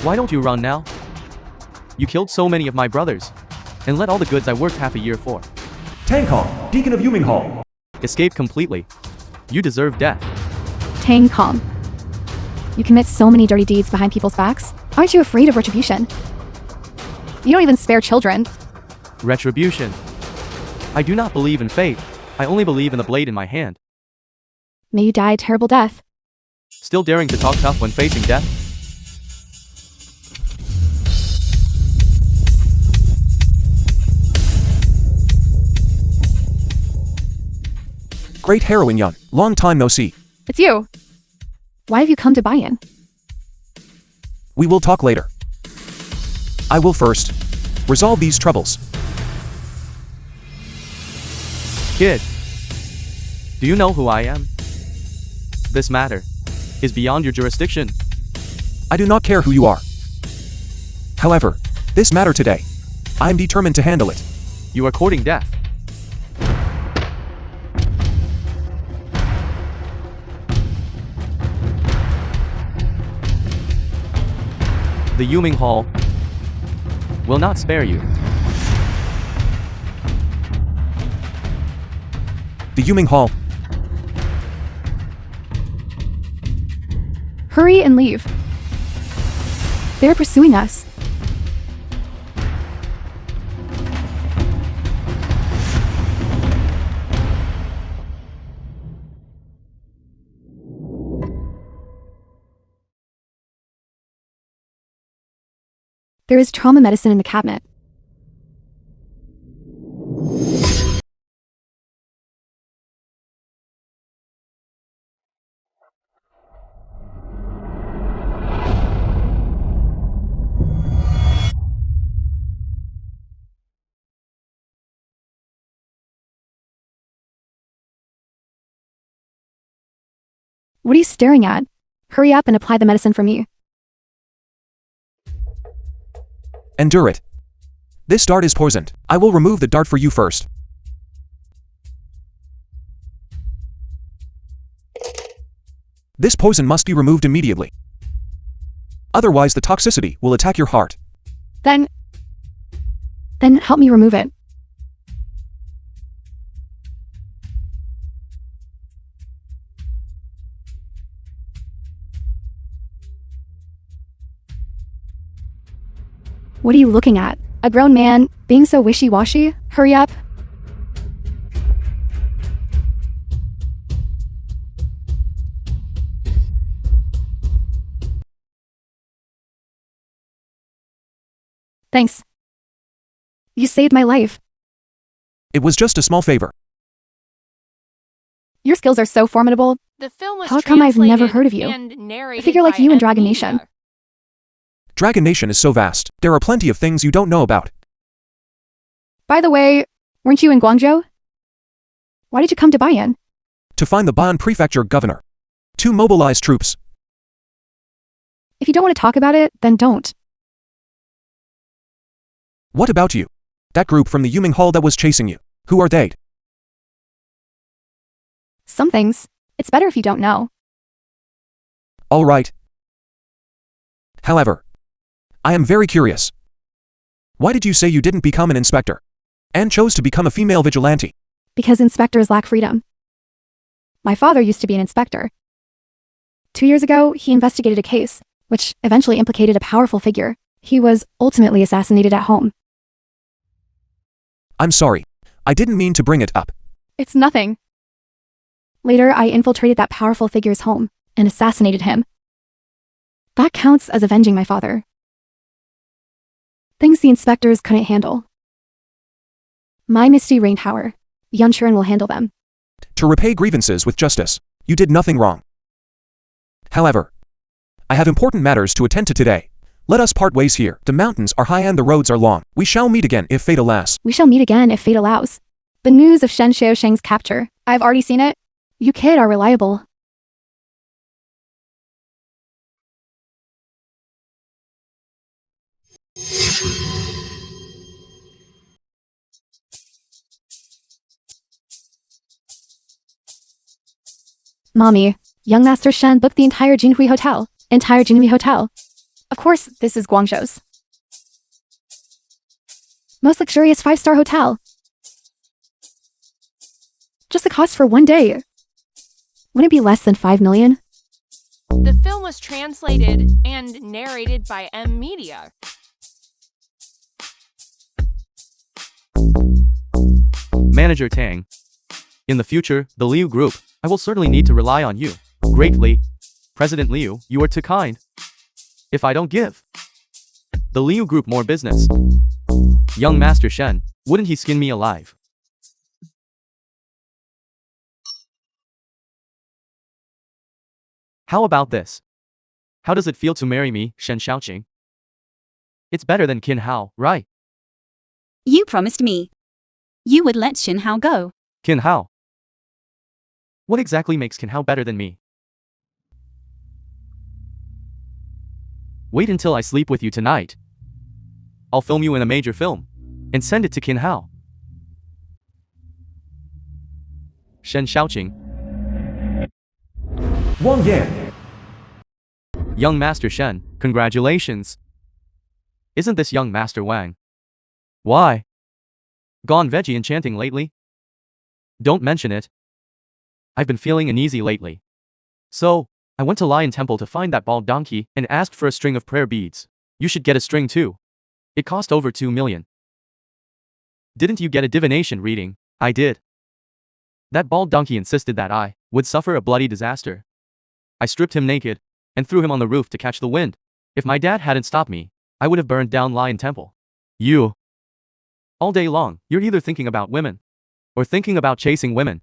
Why don't you run now? You killed so many of my brothers, and let all the goods I worked half a year for. Tang Kong, Deacon of Yuming Hall. Escape completely. You deserve death. Tang Kong. You commit so many dirty deeds behind people's backs. Aren't you afraid of retribution? You don't even spare children. Retribution. I do not believe in fate. I only believe in the blade in my hand. May you die a terrible death. Still daring to talk tough when facing death? Great heroine Yun. Long time no see. It's you. Why have you come to buy-in? We will talk later. I will first resolve these troubles. Kid, do you know who I am? This matter is beyond your jurisdiction. I do not care who you are. However, this matter today, I am determined to handle it. You are courting death. The Yuming Hall will not spare you. The Yuming Hall. Hurry and leave. They're pursuing us. There is trauma medicine in the cabinet. What are you staring at? Hurry up and apply the medicine for me. Endure it. This dart is poisoned. I will remove the dart for you first. This poison must be removed immediately. Otherwise the toxicity will attack your heart. Then help me remove it. What are you looking at? A grown man, being so wishy-washy? Hurry up. Thanks. You saved my life. It was just a small favor. Your skills are so formidable. The film was How come I've never heard of you? A A figure like you in Dragon Nation. Dragon Nation is so vast. There are plenty of things you don't know about. By the way, weren't you in Guangzhou? Why did you come to Bayan? To find the Ban Prefecture governor. To mobilize troops. If you don't want to talk about it, then don't. What about you? That group from the Yuming Hall that was chasing you. Who are they? Some things. It's better if you don't know. All right. However, I am very curious. Why did you say you didn't become an inspector and chose to become a female vigilante? Because inspectors lack freedom. My father used to be an inspector. 2 years ago, he investigated a case, which eventually implicated a powerful figure. He was ultimately assassinated at home. I'm sorry. I didn't mean to bring it up. It's nothing. Later, I infiltrated that powerful figure's home and assassinated him. That counts as avenging my father. Things the inspectors couldn't handle. My Misty Rain Tower. Yunshuren will handle them. To repay grievances with justice, you did nothing wrong. However, I have important matters to attend to today. Let us part ways here. The mountains are high and the roads are long. We shall meet again if fate allows. We shall meet again if fate allows. The news of Shen Xiaosheng's capture. I've already seen it. You kid are reliable. Mommy, young Master Shen booked the entire Jinhui Hotel. Of course, this is Guangzhou's most luxurious 5-star hotel. Just the cost for one day. Wouldn't it be less than 5 million? The film was translated and narrated by M Media. Manager Tang. In the future, the Liu Group, I will certainly need to rely on you. Greatly. President Liu, you are too kind. If I don't give the Liu Group more business, young Master Shen, wouldn't he skin me alive? How about this? How does it feel to marry me, Shen Xiaoqing? It's better than Qin Hao, right? You promised me you would let Qin Hao go. Qin Hao? What exactly makes Qin Hao better than me? Wait until I sleep with you tonight. I'll film you in a major film and send it to Qin Hao. Shen Xiaoqing. Wang Yan. Young Master Shen, congratulations. Isn't this young Master Wang? Why? Gone veggie enchanting lately? Don't mention it. I've been feeling uneasy lately. So, I went to Lion Temple to find that bald donkey and asked for a string of prayer beads. You should get a string too. It cost over 2 million. Didn't you get a divination reading? I did. That bald donkey insisted that I would suffer a bloody disaster. I stripped him naked and threw him on the roof to catch the wind. If my dad hadn't stopped me, I would have burned down Lion Temple. You. All day long, you're either thinking about women or thinking about chasing women.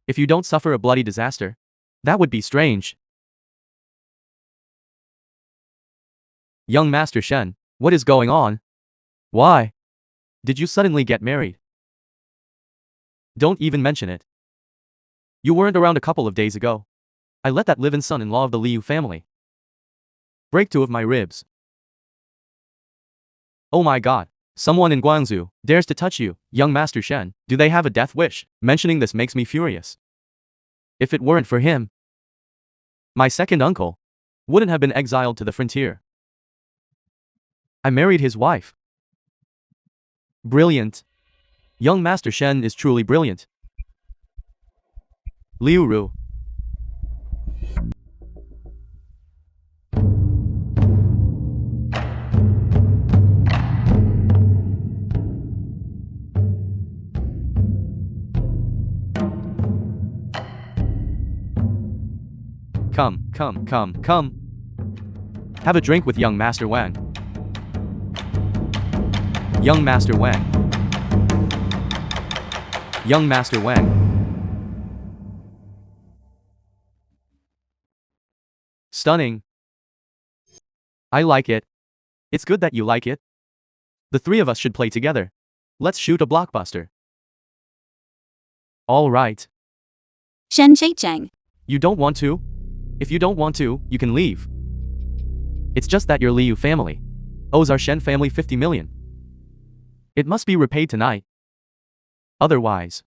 If you don't suffer a bloody disaster, that would be strange. Young Master Shen, what is going on? Why did you suddenly get married? Don't even mention it. You weren't around a couple of days ago. I let that live-in son-in-law of the Liu family break 2 of my ribs. Oh my god. Someone in Guangzhou dares to touch you, young Master Shen. Do they have a death wish? Mentioning this makes me furious. If it weren't for him, my second uncle wouldn't have been exiled to the frontier. I married his wife. Brilliant. Young Master Shen is truly brilliant. Liu Ru. Come. Have a drink with young Master Wang. Young Master Wang. Young Master Wang. Stunning. I like it. It's good that you like it. The 3 of us should play together. Let's shoot a blockbuster. All right. Shen Xiaoqing. You don't want to? If you don't want to, you can leave. It's just that your Liu family owes our Shen family 50 million. It must be repaid tonight. Otherwise,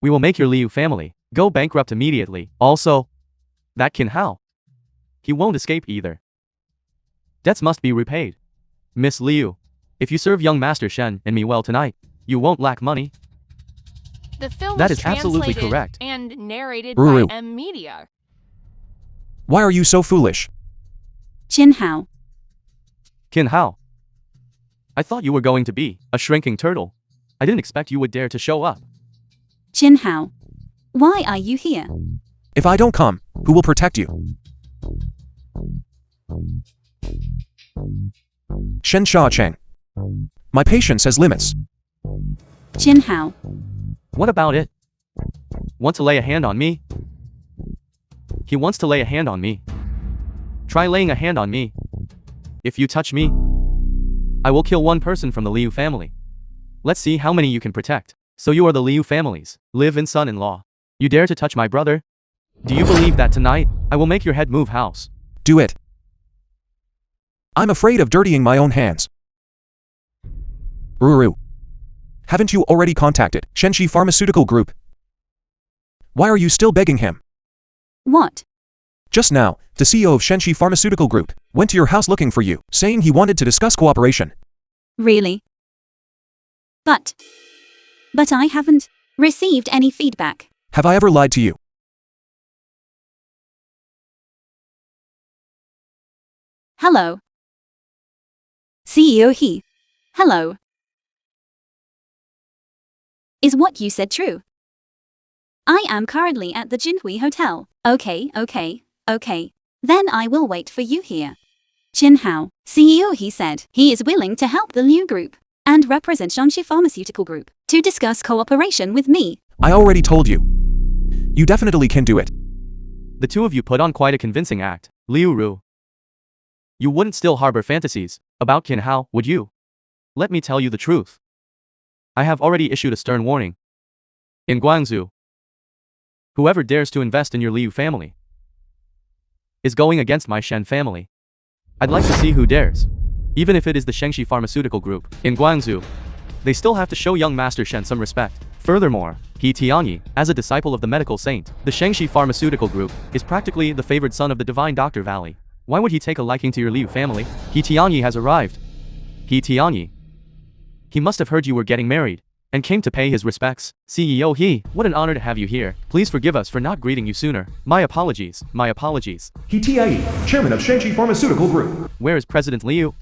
we will make your Liu family go bankrupt immediately. Also, that Qin Hao, he won't escape either. Debts must be repaid. Miss Liu, if you serve young Master Shen and me well tonight, you won't lack money. The film That was is absolutely translated correct. and narrated Ruru. by M Media. Why are you so foolish? Qin Hao. Qin Hao, I thought you were going to be a shrinking turtle. I didn't expect you would dare to show up. Qin Hao. Why are you here? If I don't come, who will protect you? Shen Xiaoqing. My patience has limits. Qin Hao. What about it? Want to lay a hand on me? He wants to lay a hand on me. Try laying a hand on me. If you touch me, I will kill 1 person from the Liu family. Let's see how many you can protect. So you are the Liu family's live-in son-in-law. You dare to touch my brother? Do you believe that tonight, I will make your head move house? Do it. I'm afraid of dirtying my own hands. Ruru. Haven't you already contacted Shenxi Pharmaceutical Group? Why are you still begging him? What? Just now, the CEO of Shenxi Pharmaceutical Group went to your house looking for you, saying he wanted to discuss cooperation. Really? But I haven't received any feedback. Have I ever lied to you? Hello. CEO He. Hello. Is what you said true? I am currently at the Jinhui Hotel. Okay. Then I will wait for you here. Jin Hao, CEO He said he is willing to help the Liu Group and represent Shenxi Pharmaceutical Group to discuss cooperation with me. I already told you. You definitely can do it. The two of you put on quite a convincing act, Liu Ru. You wouldn't still harbor fantasies about Qin Hao, would you? Let me tell you the truth. I have already issued a stern warning. In Guangzhou, whoever dares to invest in your Liu family is going against my Shen family. I'd like to see who dares. Even if it is the Shenxi Pharmaceutical Group in Guangzhou, they still have to show young Master Shen some respect. Furthermore, He Tianyi, as a disciple of the medical saint, the Shenxi Pharmaceutical Group is practically the favored son of the divine Dr. Valley. Why would he take a liking to your Liu family? He Tianyi has arrived. He Tianyi. He must have heard you were getting married and came to pay his respects. CEO He, what an honor to have you here. Please forgive us for not greeting you sooner. My apologies. He Tianyi, chairman of Shenxi Pharmaceutical Group. Where is President Liu?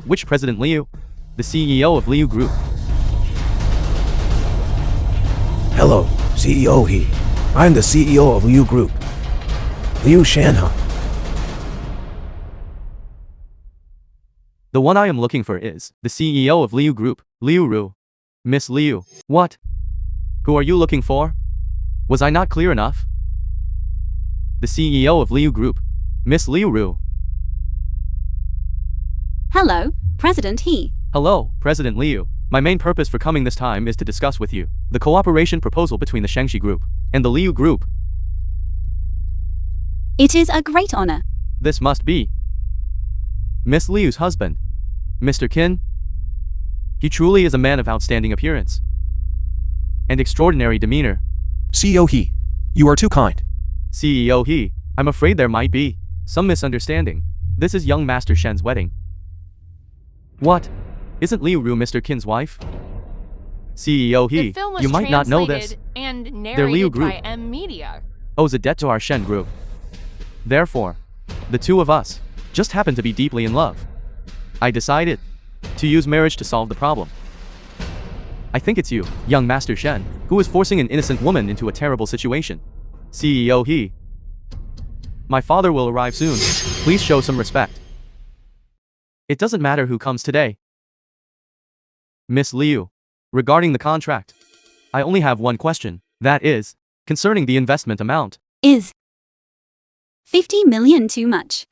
Which President Liu? The CEO of Liu Group. Hello, CEO He. I'm the CEO of Liu Group. Liu Shanha. The one I am looking for is the CEO of Liu Group, Liu Ru. Miss Liu. What? Who are you looking for? Was I not clear enough? The CEO of Liu Group, Miss Liu Ru. Hello, President He. Hello, President Liu. My main purpose for coming this time is to discuss with you the cooperation proposal between the Shenxi Group and the Liu Group. It is a great honor. This must be Miss Liu's husband, Mr. Qin. He truly is a man of outstanding appearance and extraordinary demeanor. CEO He, you are too kind. CEO He, I'm afraid there might be some misunderstanding. This is young Master Shen's wedding. What? Isn't Liu Ru Mr. Qin's wife? CEO The He, film was you might not know this. translated and Their Liu narrated Group by M Media. owes a debt to our Shen Group. Therefore, the two of us just happen to be deeply in love. I decided to use marriage to solve the problem. I think it's you, young Master Shen, who is forcing an innocent woman into a terrible situation. CEO He. My father will arrive soon. Please show some respect. It doesn't matter who comes today. Miss Liu. Regarding the contract, I only have one question. That is, concerning the investment amount. Is 50 million too much?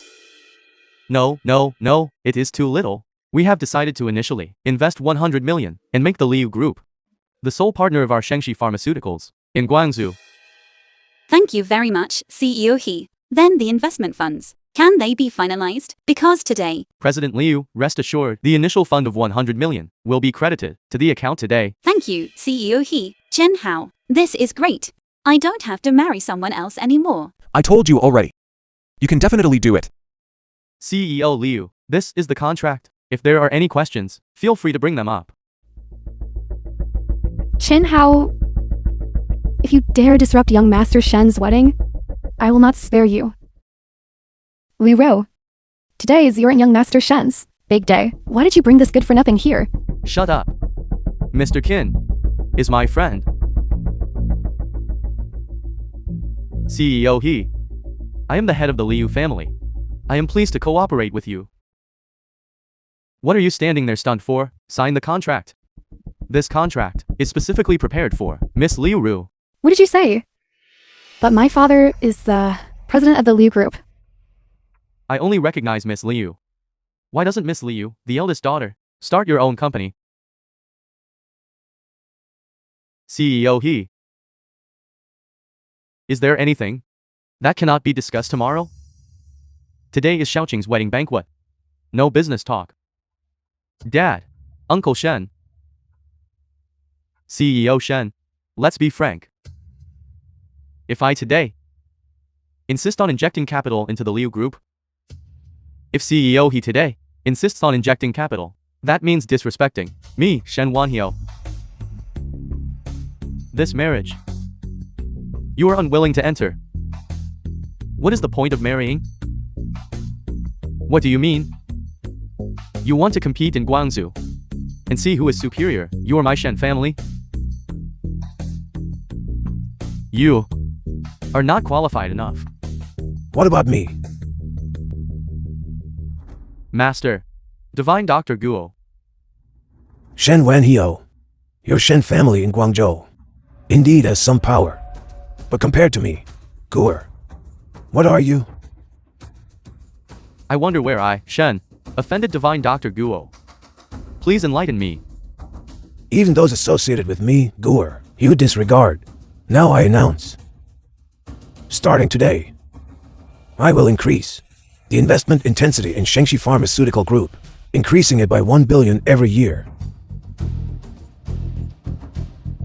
No, it is too little. We have decided to initially invest 100 million and make the Liu Group the sole partner of our Shenxi Pharmaceuticals in Guangzhou. Thank you very much, CEO He. Then the investment funds, can they be finalized? Because today, President Liu, rest assured, the initial fund of 100 million will be credited to the account today. thank you, CEO He. Jin Hao, this is great. I don't have to marry someone else anymore. I told you already. You can definitely do it. CEO Liu, this is the contract. If there are any questions, feel free to bring them up. Qin Hao, if you dare disrupt young Master Shen's wedding, I will not spare you. Liu Ro, today is your and young Master Shen's big day. Why did you bring this good-for-nothing here? Shut up. Mr. Qin is my friend. CEO He, I am the head of the Liu family. I am pleased to cooperate with you. What are you standing there stunned for? Sign the contract. This contract is specifically prepared for Miss Liu Ru. What did you say? But my father is the president of the Liu Group. I only recognize Miss Liu. Why doesn't Miss Liu, the eldest daughter, start your own company? CEO He. Is there anything that cannot be discussed tomorrow? Today is Xiaoqing's wedding banquet. No business talk. Dad, Uncle Shen. CEO Shen, let's be frank. If I today insist on injecting capital into the Liu Group? If CEO He today insists on injecting capital, that means disrespecting me, Shen Wanhyo. This marriage you are unwilling to enter. What is the point of marrying? What do you mean? You want to compete in Guangzhou and see who is superior, you or my Shen family? You are not qualified enough. What about me? Master, Divine Dr. Guo, Shen Wanhyo. Your Shen family in Guangzhou indeed has some power. But compared to me, Guer, what are you? I wonder where I, Shen, offended Divine Dr. Guo. Please enlighten me. Even those associated with me, Guer, you disregard. Now I announce. Starting today, I will increase the investment intensity in Shengxi Pharmaceutical Group, increasing it by 1 billion every year.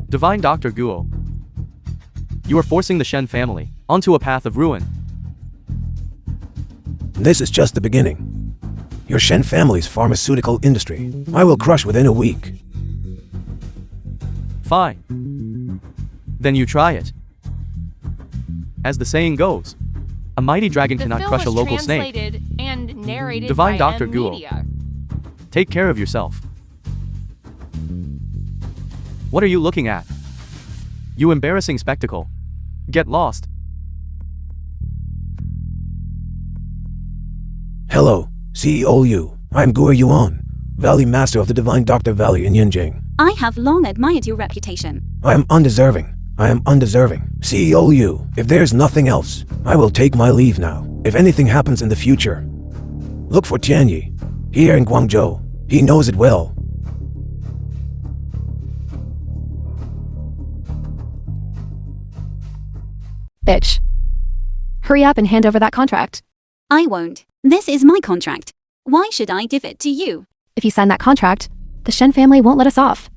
Divine Dr. Guo, you are forcing the Shen family onto a path of ruin. This is just the beginning. Your Shen family's pharmaceutical industry, I will crush within a week. Fine. Then you try it. As the saying goes, a mighty dragon The cannot film crush a was local snake. translated and narrated Divine by Dr. M Guo. Media. Take care of yourself. What are you looking at? You embarrassing spectacle. Get lost. Hello, CEO Liu. I'm Guer Yuan, Valley Master of the Divine Doctor Valley in Yinjing. I have long admired your reputation. I am undeserving. CEO Liu, if there's nothing else, I will take my leave now. If anything happens in the future, look for Tianyi, here in Guangzhou. He knows it well. Bitch. Hurry up and hand over that contract. I won't. This is my contract. Why should I give it to you? If you sign that contract, the Shen family won't let us off.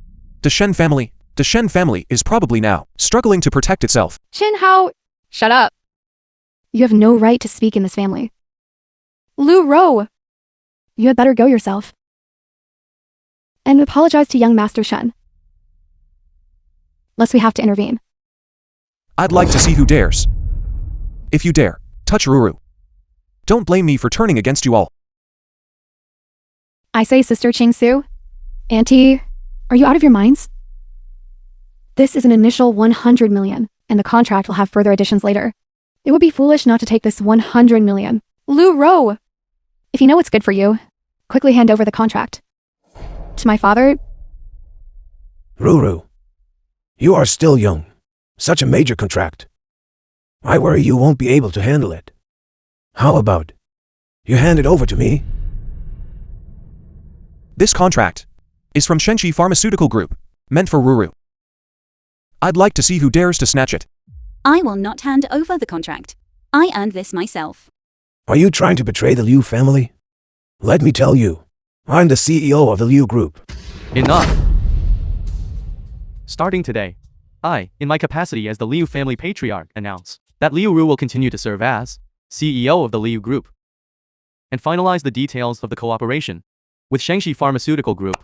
The Shen family is probably now struggling to protect itself. Shen Hao, shut up. You have no right to speak in this family. Lu Ro, you had better go yourself. And apologize to young Master Shen. Lest we have to intervene. I'd like to see who dares. If you dare, touch Ruru. Don't blame me for turning against you all. I say, Sister Ching Su, Auntie, are you out of your minds? This is an initial 100 million, and the contract will have further additions later. It would be foolish not to take this 100 million. Lu Ro! If you know what's good for you, quickly hand over the contract. To my father, Ruru, you are still young. Such a major contract. I worry you won't be able to handle it. How about you hand it over to me? This contract is from Shengxi Pharmaceutical Group, meant for Ruru. I'd like to see who dares to snatch it. I will not hand over the contract. I earned this myself. Are you trying to betray the Liu family? Let me tell you, I'm the CEO of the Liu Group. Enough. Starting today, I, in my capacity as the Liu family patriarch, announce that Liu Ru will continue to serve as CEO of the Liu Group and finalize the details of the cooperation with Shengxi Pharmaceutical Group.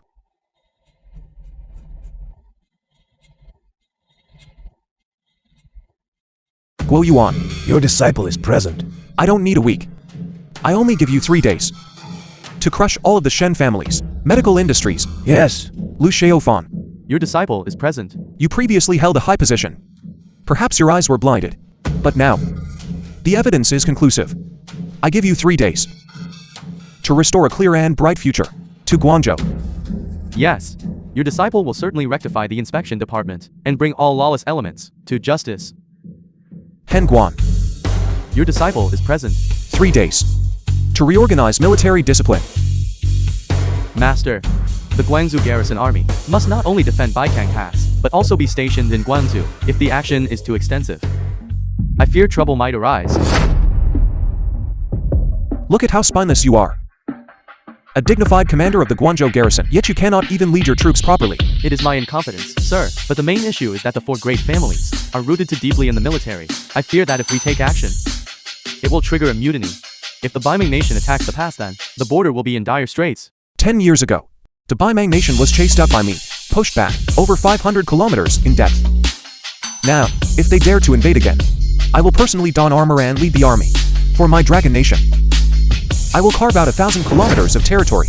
Guo Yuan, Your disciple is present. I don't need a week. I only give you 3 days to crush all of the Shen families, medical industries. Yes, Lu Xiaofan, Your disciple is present. you previously held a high position. Perhaps your eyes were blinded. But now, the evidence is conclusive. I give you 3 days to restore a clear and bright future to Guangzhou. Yes, your disciple will certainly rectify the inspection department and bring all lawless elements to justice. Hen Guan, Your disciple is present. 3 days to reorganize military discipline. Master, the Guangzhou Garrison Army must not only defend Baikang Pass, but also be stationed in Guangzhou if the action is too extensive. I fear trouble might arise. Look at how spineless you are. A dignified commander of the Guangzhou Garrison, yet you cannot even lead your troops properly. It is my incompetence, sir, but the main issue is that the 4 great families are rooted too deeply in the military. I fear that if we take action, It will trigger a mutiny. If the Baiming nation attacks the pass, then the border will be in dire straits. 10 years ago, the Baimang nation was chased up by me, pushed back over 500 kilometers in depth. Now, if they dare to invade again, I will personally don armor and lead the army. For my dragon nation, I will carve out 1,000 kilometers of territory.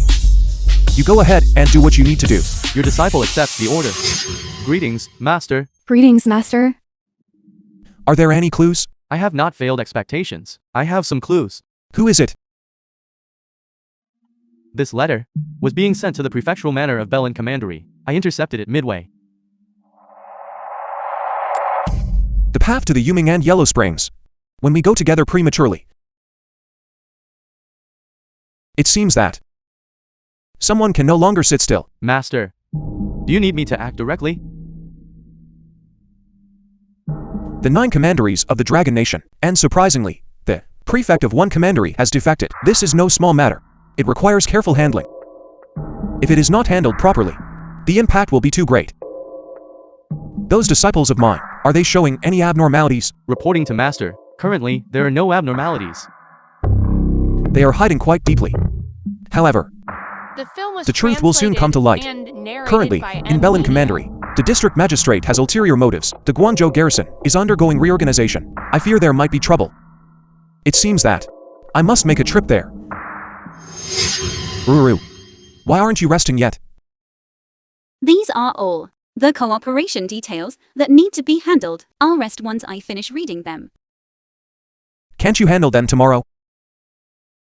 You go ahead and do what you need to do. Your disciple accepts the order. Greetings, master. Greetings, master. Are there any clues? I have not failed expectations. I have some clues. Who is it? This letter was being sent to the prefectural manor of Belen Commandery. I intercepted it midway. The path to the Yuming and Yellow Springs. When we go together prematurely. It seems that someone can no longer sit still. Master, do you need me to act directly? The 9 commanderies of the Dragon Nation, and surprisingly, the prefect of one commandery has defected. This is no small matter. It requires careful handling. If it is not handled properly, the impact will be too great. Those disciples of mine, are they showing any abnormalities? Reporting to master, currently, there are no abnormalities. They are hiding quite deeply. However, The film was the truth will soon come to light. translated and narrated Currently, by in Belen MBD. Commandery, the district magistrate has ulterior motives. The Guangzhou garrison is undergoing reorganization. I fear there might be trouble. It seems that I must make a trip there. Ruru, why aren't you resting yet? These are all the cooperation details that need to be handled. I'll rest once I finish reading them. Can't you handle them tomorrow?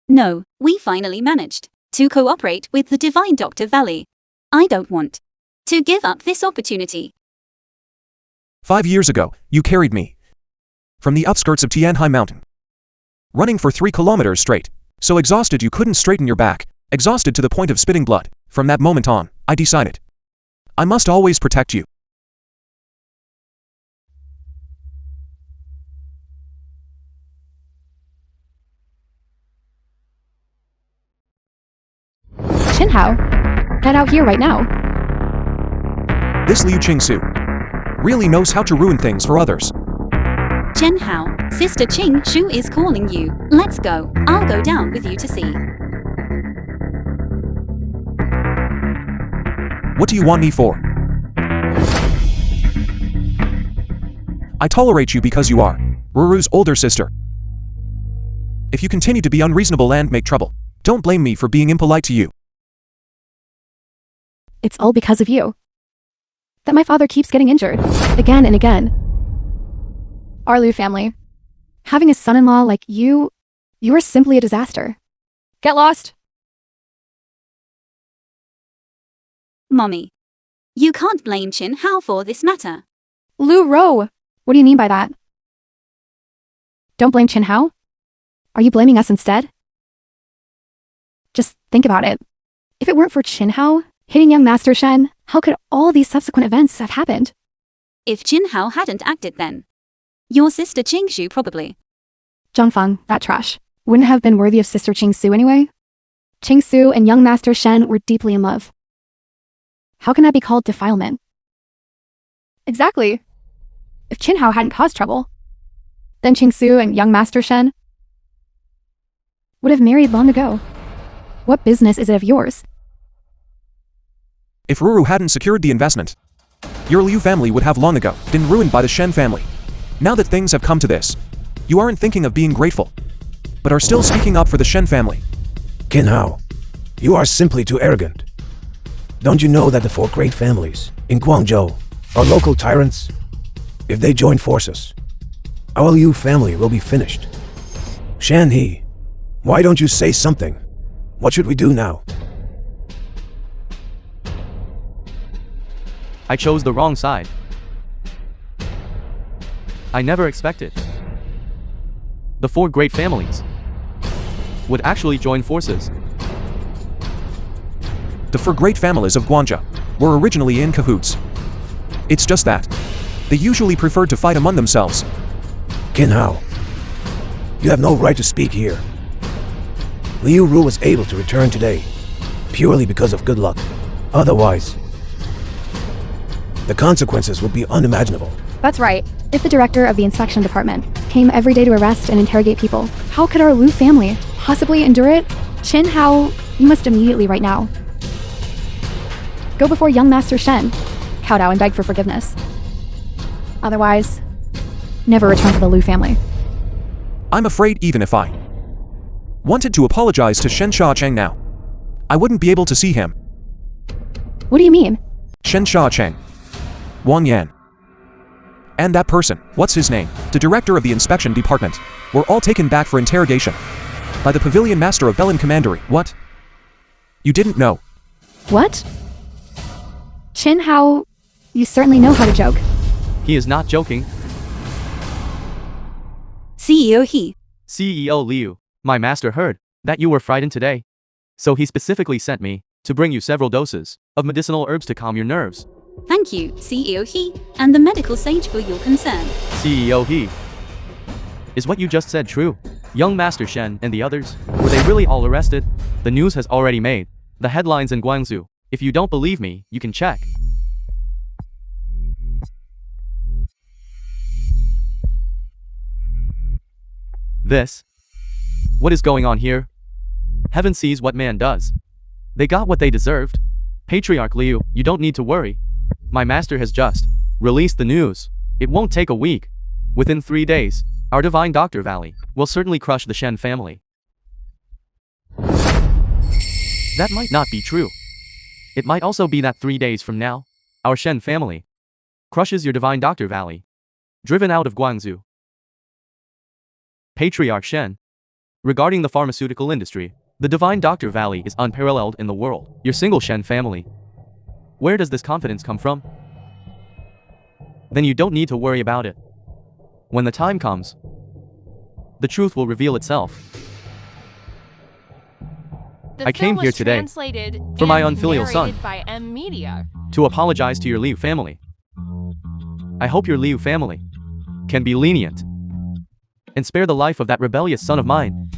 No, we finally managed to cooperate with the Divine Dr. Valley. I don't want to give up this opportunity. 5 years ago, you carried me from the outskirts of Tianhai Mountain, running for 3 kilometers straight, so exhausted you couldn't straighten your back, exhausted to the point of spitting blood. From that moment on, I decided I must always protect you. Qinhao, get out here right now. This Liu Qingsu really knows how to ruin things for others. Chen Hao, Sister Qing Shu is calling you. Let's go. I'll go down with you to see. What do you want me for? I tolerate you because you are Ruru's older sister. If you continue to be unreasonable and make trouble, don't blame me for being impolite to you. It's all because of you. That my father keeps getting injured, again and again. Our Liu family. Having a son-in-law like you are simply a disaster. Get lost. Mommy, you can't blame Qin Hao for this matter. Lu Ro, what do you mean by that? Don't blame Qinhao? Are you blaming us instead? Just think about it. If it weren't for Qinhao hitting young Master Shen, how could all these subsequent events have happened? If Qin Hao hadn't acted then, your sister Qing Shu probably. Zhangfeng, that trash, wouldn't have been worthy of Sister Qing Su anyway. Qing Su and young Master Shen were deeply in love. How can that be called defilement? Exactly. If Qinhao hadn't caused trouble, then Qing Su and young Master Shen would have married long ago. What business is it of yours? If Ruru hadn't secured the investment, your Liu family would have long ago been ruined by the Shen family. Now that things have come to this, you aren't thinking of being grateful, but are still speaking up for the Shen family. Qinhao, you are simply too arrogant. Don't you know that the 4 great families in Guangzhou are local tyrants? If they join forces, our Liu family will be finished. Shan He, why don't you say something? What should we do now? I chose the wrong side. I never expected the 4 great families would actually join forces. The 4 great families of Guangzhou were originally in cahoots. It's just that they usually preferred to fight among themselves. Qinhao, you have no right to speak here. Liu Ru was able to return today, purely because of good luck. Otherwise, the consequences would be unimaginable. That's right. If the director of the inspection department came every day to arrest and interrogate people, how could our Liu family possibly endure it? Qin Hao, you must immediately right now go before young Master Shen, kowtow and beg for forgiveness. Otherwise, never return to the Liu family. I'm afraid even if I wanted to apologize to Shen Xiaocheng now, I wouldn't be able to see him. What do you mean? Shen Xiaocheng, Wang Yan, and that person, what's his name, the director of the inspection department, were all taken back for interrogation by the pavilion master of Belin Commandery. What? You didn't know? What? Qin Hao, you certainly know how to joke. He is not joking. CEO He. CEO Liu, my master heard that you were frightened today. So he specifically sent me to bring you several doses of medicinal herbs to calm your nerves. Thank you, CEO He, and the medical sage for your concern. CEO He. Is what you just said true? Young Master Shen and the others, were they really all arrested? The news has already made the headlines in Guangzhou. If you don't believe me, you can check. This. What is going on here? Heaven sees what man does. They got what they deserved. Patriarch Liu, you don't need to worry. My master has just released the news. It won't take a week. Within 3 days, our divine Dr. Valley will certainly crush the Shen family. That might not be true. It might also be that 3 days from now, our Shen family crushes your divine Dr. Valley, driven out of Guangzhou. Patriarch Shen. Regarding the pharmaceutical industry, the divine Dr. Valley is unparalleled in the world. Your single Shen family. Where does this confidence come from? Then you don't need to worry about it. When the time comes, the truth will reveal itself. I came here today for my unfilial son by M Media. to apologize to your Liu family. I hope your Liu family can be lenient and spare the life of that rebellious son of mine.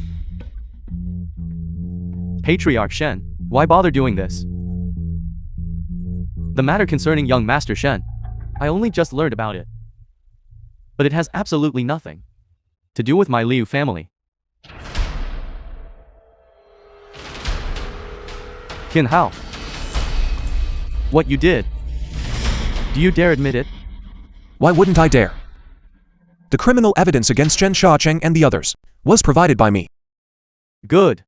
Patriarch Shen, why bother doing this? The matter concerning young Master Shen, I only just learned about it. But it has absolutely nothing to do with my Liu family. Qin Hao, what you did, do you dare admit it? Why wouldn't I dare? The criminal evidence against Shen Xiaocheng and the others was provided by me. Good.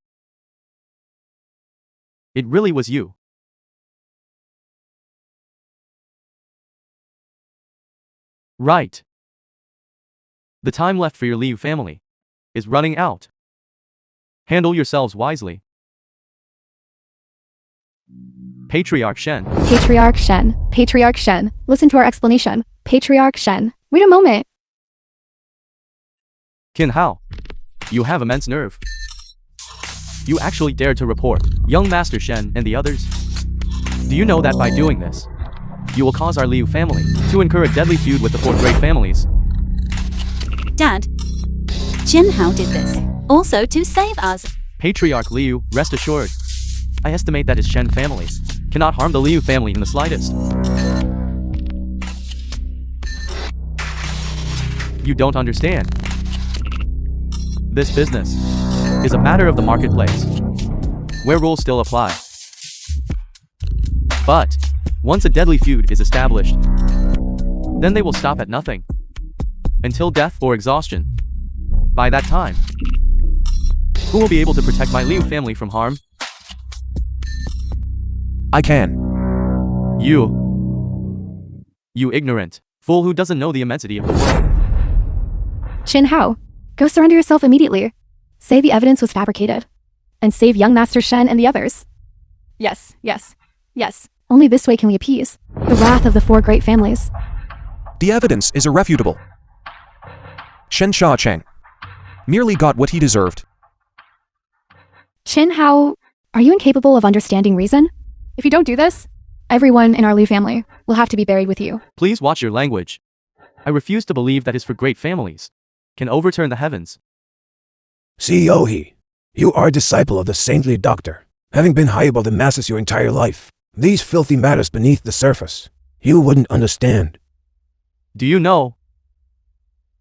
It really was you. Right. The time left for your Liu family is running out. Handle yourselves wisely. Patriarch Shen. Patriarch Shen. Patriarch Shen. Listen to our explanation. Patriarch Shen. Wait a moment. Qin Hao, you have immense nerve. You actually dared to report young Master Shen and the others? Do you know that by doing this, you will cause our Liu family to incur a deadly feud with the 4 great families? Dad, Qin Hao did this also to save us. Patriarch Liu, rest assured. I estimate that his Shen family cannot harm the Liu family in the slightest. You don't understand. This business is a matter of the marketplace, where rules still apply. But once a deadly feud is established, then they will stop at nothing until death or exhaustion. By that time, who will be able to protect my Liu family from harm? I can. You ignorant fool who doesn't know the immensity of the world. Qin Hao, go surrender yourself immediately. Say the evidence was fabricated. And save young Master Shen and the others. Yes, yes, yes. Only this way can we appease the wrath of the 4 great families. The evidence is irrefutable. Shen Xiaocheng merely got what he deserved. Qin Hao, are you incapable of understanding reason? If you don't do this, everyone in our Liu family will have to be buried with you. Please watch your language. I refuse to believe that his 4 great families can overturn the heavens. CEO He, you are a disciple of the saintly doctor, having been high above the masses your entire life. These filthy matters beneath the surface, you wouldn't understand. Do you know?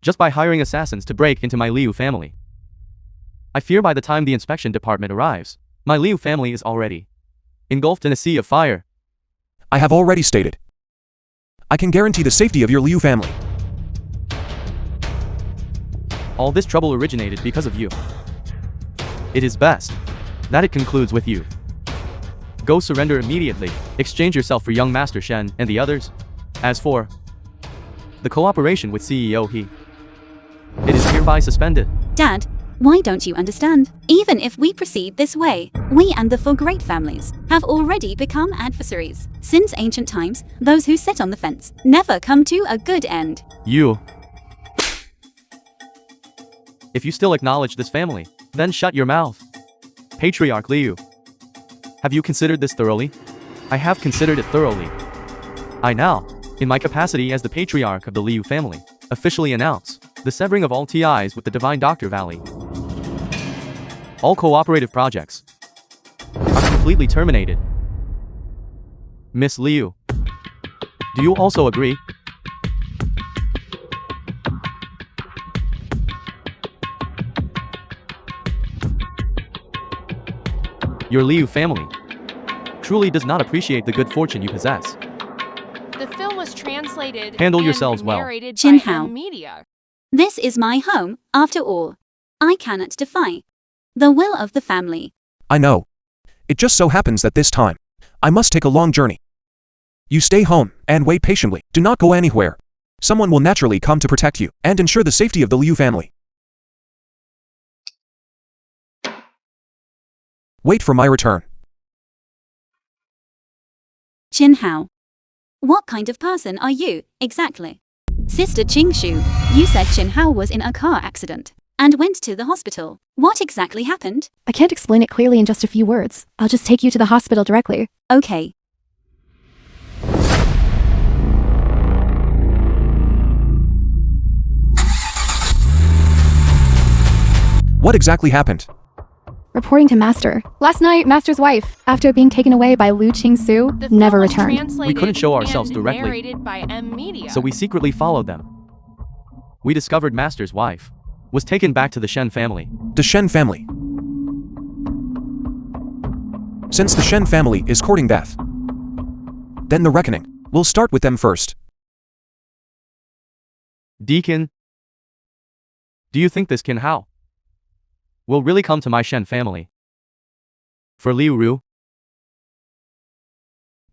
Just by hiring assassins to break into my Liu family. I fear by the time the inspection department arrives, my Liu family is already engulfed in a sea of fire. I have already stated. I can guarantee the safety of your Liu family. All this trouble originated because of you. It is best that it concludes with you. Go surrender immediately, exchange yourself for young Master Shen and the others. As for the cooperation with CEO He, it is hereby suspended. Dad, why don't you understand? Even if we proceed this way, we and the four great families have already become adversaries. Since ancient times, those who sit on the fence never come to a good end. You. If you still acknowledge this family, then shut your mouth. Patriarch Liu. Have you considered this thoroughly? I have considered it thoroughly. I now, in my capacity as the patriarch of the Liu family, officially announce the severing of all TIs with the Divine Doctor Valley. All cooperative projects are completely terminated. Miss Liu, do you also agree? Your Liu family truly does not appreciate the good fortune you possess. The film was translated Handle and yourselves well. narrated Jin by Hao. Media. This is my home, after all. I cannot defy the will of the family. I know. It just so happens that this time, I must take a long journey. You stay home and wait patiently. Do not go anywhere. Someone will naturally come to protect you and ensure the safety of the Liu family. Wait for my return. Jin Hao. What kind of person are you, exactly? Sister Qingshu, you said Jin Hao was in a car accident and went to the hospital. What exactly happened? I can't explain it clearly in just a few words. I'll just take you to the hospital directly. Okay. What exactly happened? Reporting to Master. Last night, Master's wife, after being taken away by Lu Qingsu, The film never was returned. translated We couldn't show ourselves and directly, narrated by Media. so we secretly followed them. We discovered Master's wife was taken back to the Shen family. The Shen family. Since the Shen family is courting death, then the reckoning will start with them first. Deacon, do you think this Qin Hao will really come to my Shen family? For Liu Ru?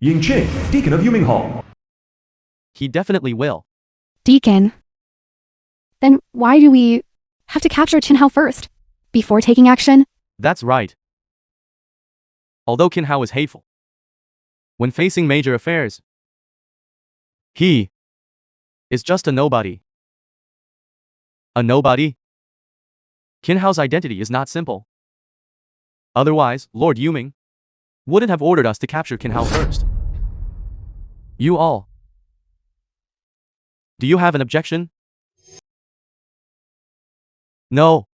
Ying Qing, Deacon of Yuming Hall. He definitely will. Deacon. Then why do we have to capture Qin Hao first, before taking action? That's right. Although Qin Hao is hateful, when facing major affairs, he is just a nobody. A nobody? Qin Hao's identity is not simple. Otherwise, Lord Yuming wouldn't have ordered us to capture Qin Hao first. You all. Do you have an objection? No.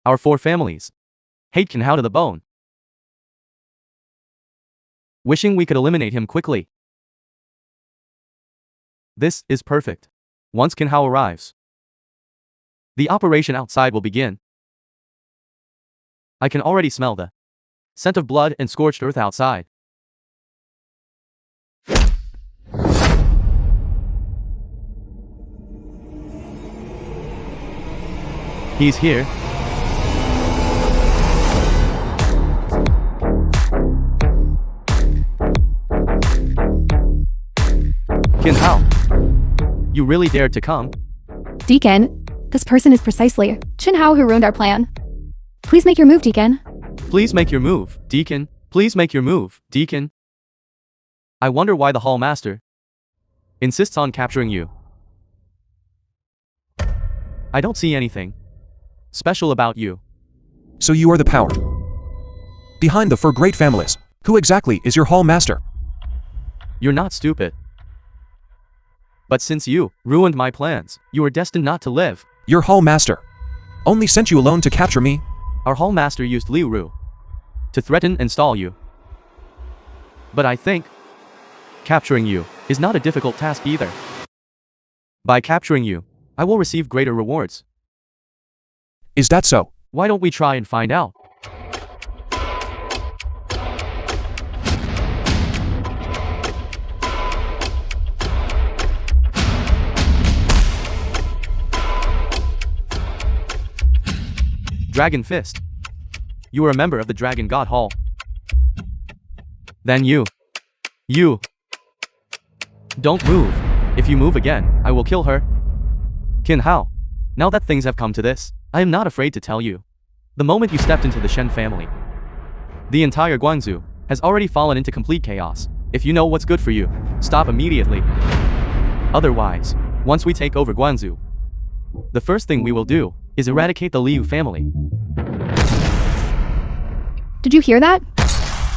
Our four families hate Qin Hao to the bone, wishing we could eliminate him quickly. This is perfect. Once Qin Hao arrives, the operation outside will begin. I can already smell the scent of blood and scorched earth outside. He's here. Qin Hao, you really dared to come? Deacon, this person is precisely Qin Hao who ruined our plan. Please make your move, Deacon. Please make your move, Deacon. Please make your move, Deacon. I wonder why the Hall Master insists on capturing you. I don't see anything special about you. So you are the power behind the four great families. Who exactly is your Hall Master? You're not stupid. But since you ruined my plans, you are destined not to live. Your Hall Master only sent you alone to capture me. Our Hall Master used Liu Ru to threaten and stall you. But I think capturing you is not a difficult task either. By capturing you, I will receive greater rewards. Is that so? Why don't we try and find out? Dragon Fist. You are a member of the Dragon God Hall. Then you. Don't move. If you move again, I will kill her. Qin Hao. Now that things have come to this, I am not afraid to tell you. The moment you stepped into the Shen family, the entire Guangzhou has already fallen into complete chaos. If you know what's good for you, stop immediately. Otherwise, once we take over Guangzhou, the first thing we will do is eradicate the Liu family. Did you hear that?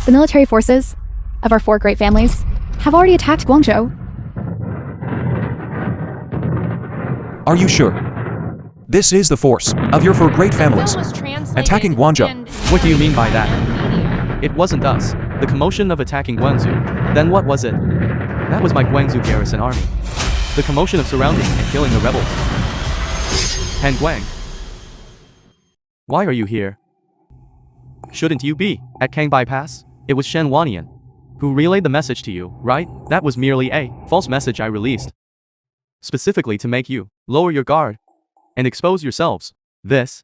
The military forces of our 4 great families have already attacked Guangzhou. Are you sure? This is the force of your 4 great The families. film was translated Attacking Guangzhou. and What do you mean by that? media. It wasn't us. The commotion of attacking Guangzhou. Then what was it? That was my Guangzhou garrison army. The commotion of surrounding and killing the rebels. Han Guang. Why are you here? Shouldn't you be at Kangbai Pass? It was Shen Wanian who relayed the message to you, right? That was merely a false message I released, specifically to make you lower your guard and expose yourselves. This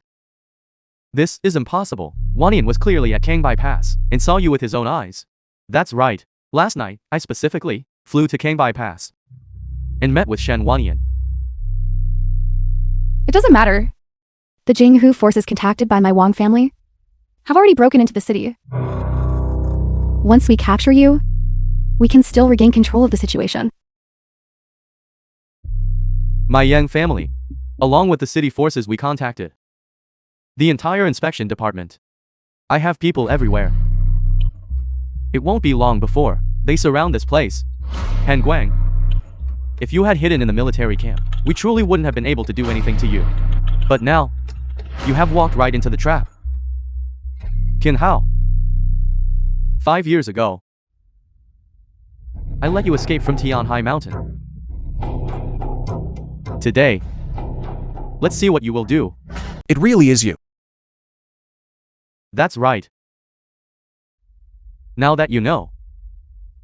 is impossible. Wanian was clearly at Kangbai Pass and saw you with his own eyes. That's right. Last night, I specifically flew to Kangbai Pass and met with Shen Wanian. It doesn't matter. The Jinghu forces contacted by my Wang family have already broken into the city. Once we capture you, we can still regain control of the situation. My Yang family, along with the city forces we contacted, the entire inspection department. I have people everywhere. It won't be long before they surround this place. Han Guang, if you had hidden in the military camp, we truly wouldn't have been able to do anything to you. But now, you have walked right into the trap. Qin Hao. 5 years ago, I let you escape from Tian High Mountain. Today, let's see what you will do. It really is you. That's right. Now that you know,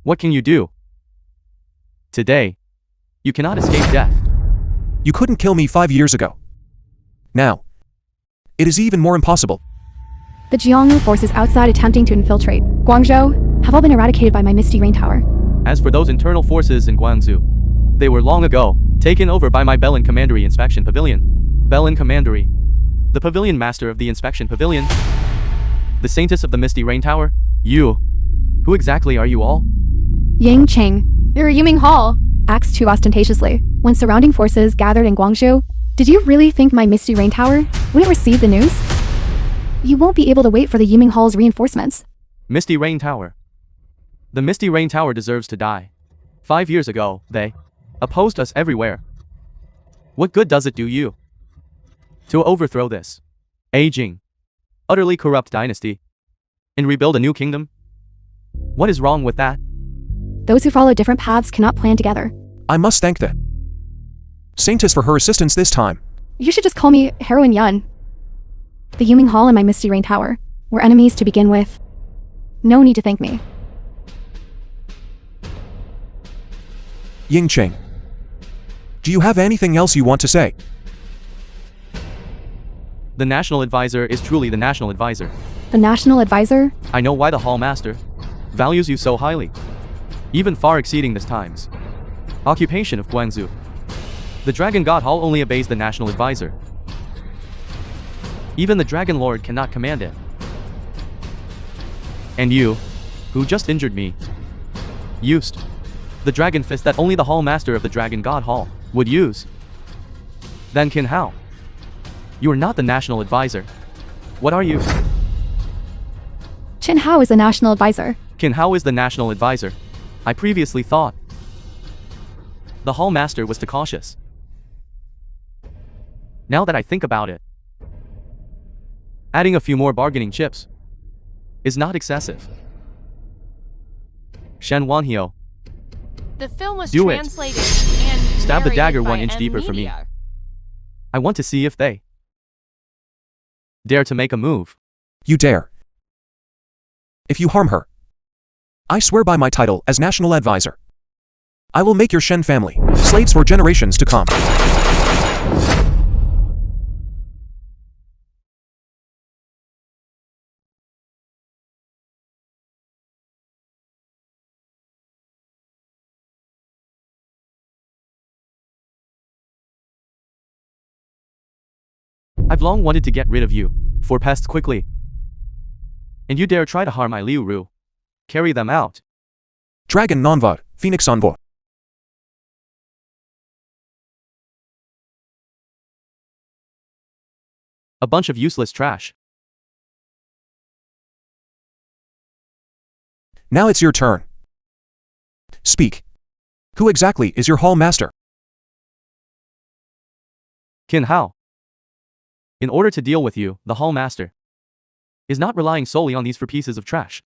what can you do? Today, you cannot escape death. You couldn't kill me 5 years ago. Now, it is even more impossible. The Jianghu forces outside attempting to infiltrate Guangzhou have all been eradicated by my Misty Rain Tower. As for those internal forces in Guangzhou, they were long ago taken over by my Belin Commandery Inspection Pavilion. Belin Commandery, the pavilion master of the Inspection Pavilion, the saintess of the Misty Rain Tower. You, who exactly are you all? Yang Cheng, you're Yuming Hall, acts too ostentatiously. When surrounding forces gathered in Guangzhou, did you really think my Misty Rain Tower wouldn't receive the news? You won't be able to wait for the Yuming Hall's reinforcements. Misty Rain Tower. The Misty Rain Tower deserves to die. 5 years ago, they opposed us everywhere. What good does it do you to overthrow this aging, utterly corrupt dynasty and rebuild a new kingdom? What is wrong with that? Those who follow different paths cannot plan together. I must thank the Saintess for her assistance this time. You should just call me Heroine Yun. The Yuming Hall and my Misty Rain Tower were enemies to begin with. No need to thank me. Ying Cheng. Do you have anything else you want to say? The National Advisor is truly the National Advisor. The National Advisor? I know why the Hall Master values you so highly, even far exceeding this time's occupation of Guangzhou. The Dragon God Hall only obeys the National Advisor. Even the Dragon Lord cannot command it. And you, who just injured me, used the Dragon Fist that only the Hall Master of the Dragon God Hall would use. Then Qin Hao, you are not the National Advisor. What are you? Qin Hao is the National Advisor. Qin Hao is the National Advisor. I previously thought the Hall Master was too cautious. Now that I think about it, adding a few more bargaining chips is not excessive. Shen Wanhio, The film was Do it. translated and Stab the narrated dagger by 1 inch M deeper for me. Media. I want to see if they dare to make a move. You dare. If you harm her, I swear by my title as National Advisor, I will make your Shen family slaves for generations to come. I've long wanted to get rid of you, for pests quickly. And you dare try to harm my Liu Ru. Carry them out. Dragon Nonvad, Phoenix Envoy. A bunch of useless trash. Now it's your turn. Speak. Who exactly is your hall master? Qin Hao. In order to deal with you, the hall master is not relying solely on these 4 pieces of trash.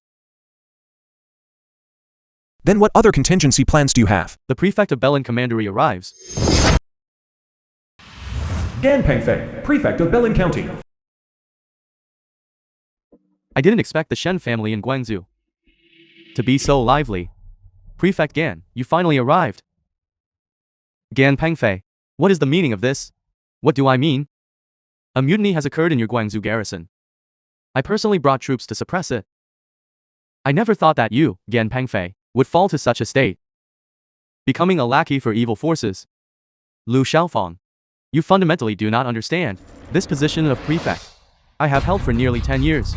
Then what other contingency plans do you have? The prefect of Belen Commandery arrives. Gan Pengfei, Prefect of Belen County. I didn't expect the Shen family in Guangzhou to be so lively. Prefect Gan, you finally arrived. Gan Pengfei, what is the meaning of this? What do I mean? A mutiny has occurred in your Guangzhou garrison. I personally brought troops to suppress it. I never thought that you, Gan Pengfei, would fall to such a state, becoming a lackey for evil forces. Lu Xiaofang, you fundamentally do not understand this position of prefect I have held for nearly 10 years.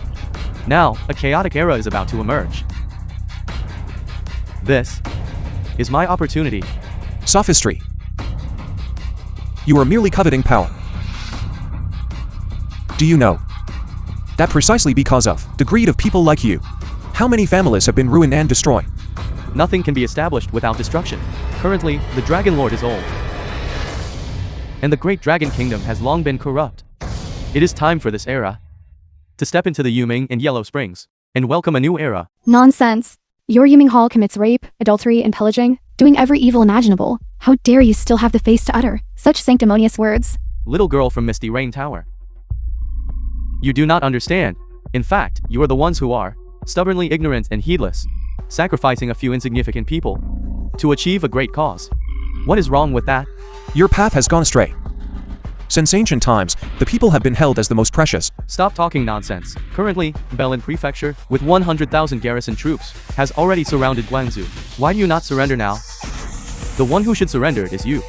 Now, a chaotic era is about to emerge. This is my opportunity. Sophistry. You are merely coveting power. Do you know that precisely because of the greed of people like you, how many families have been ruined and destroyed? Nothing can be established without destruction. Currently, the Dragon Lord is old, and the Great Dragon Kingdom has long been corrupt. It is time for this era to step into the Yuming and Yellow Springs and welcome a new era. Nonsense. Your Yuming Hall commits rape, adultery, and pillaging, doing every evil imaginable. How dare you still have the face to utter such sanctimonious words? Little girl from Misty Rain Tower. You do not understand. In fact, you are the ones who are stubbornly ignorant and heedless, sacrificing a few insignificant people to achieve a great cause. What is wrong with that? Your path has gone astray. Since ancient times, the people have been held as the most precious. Stop talking nonsense. Currently, Belen Prefecture, with 100,000 garrison troops, has already surrounded Guangzhou. Why do you not surrender now? The one who should surrender is you.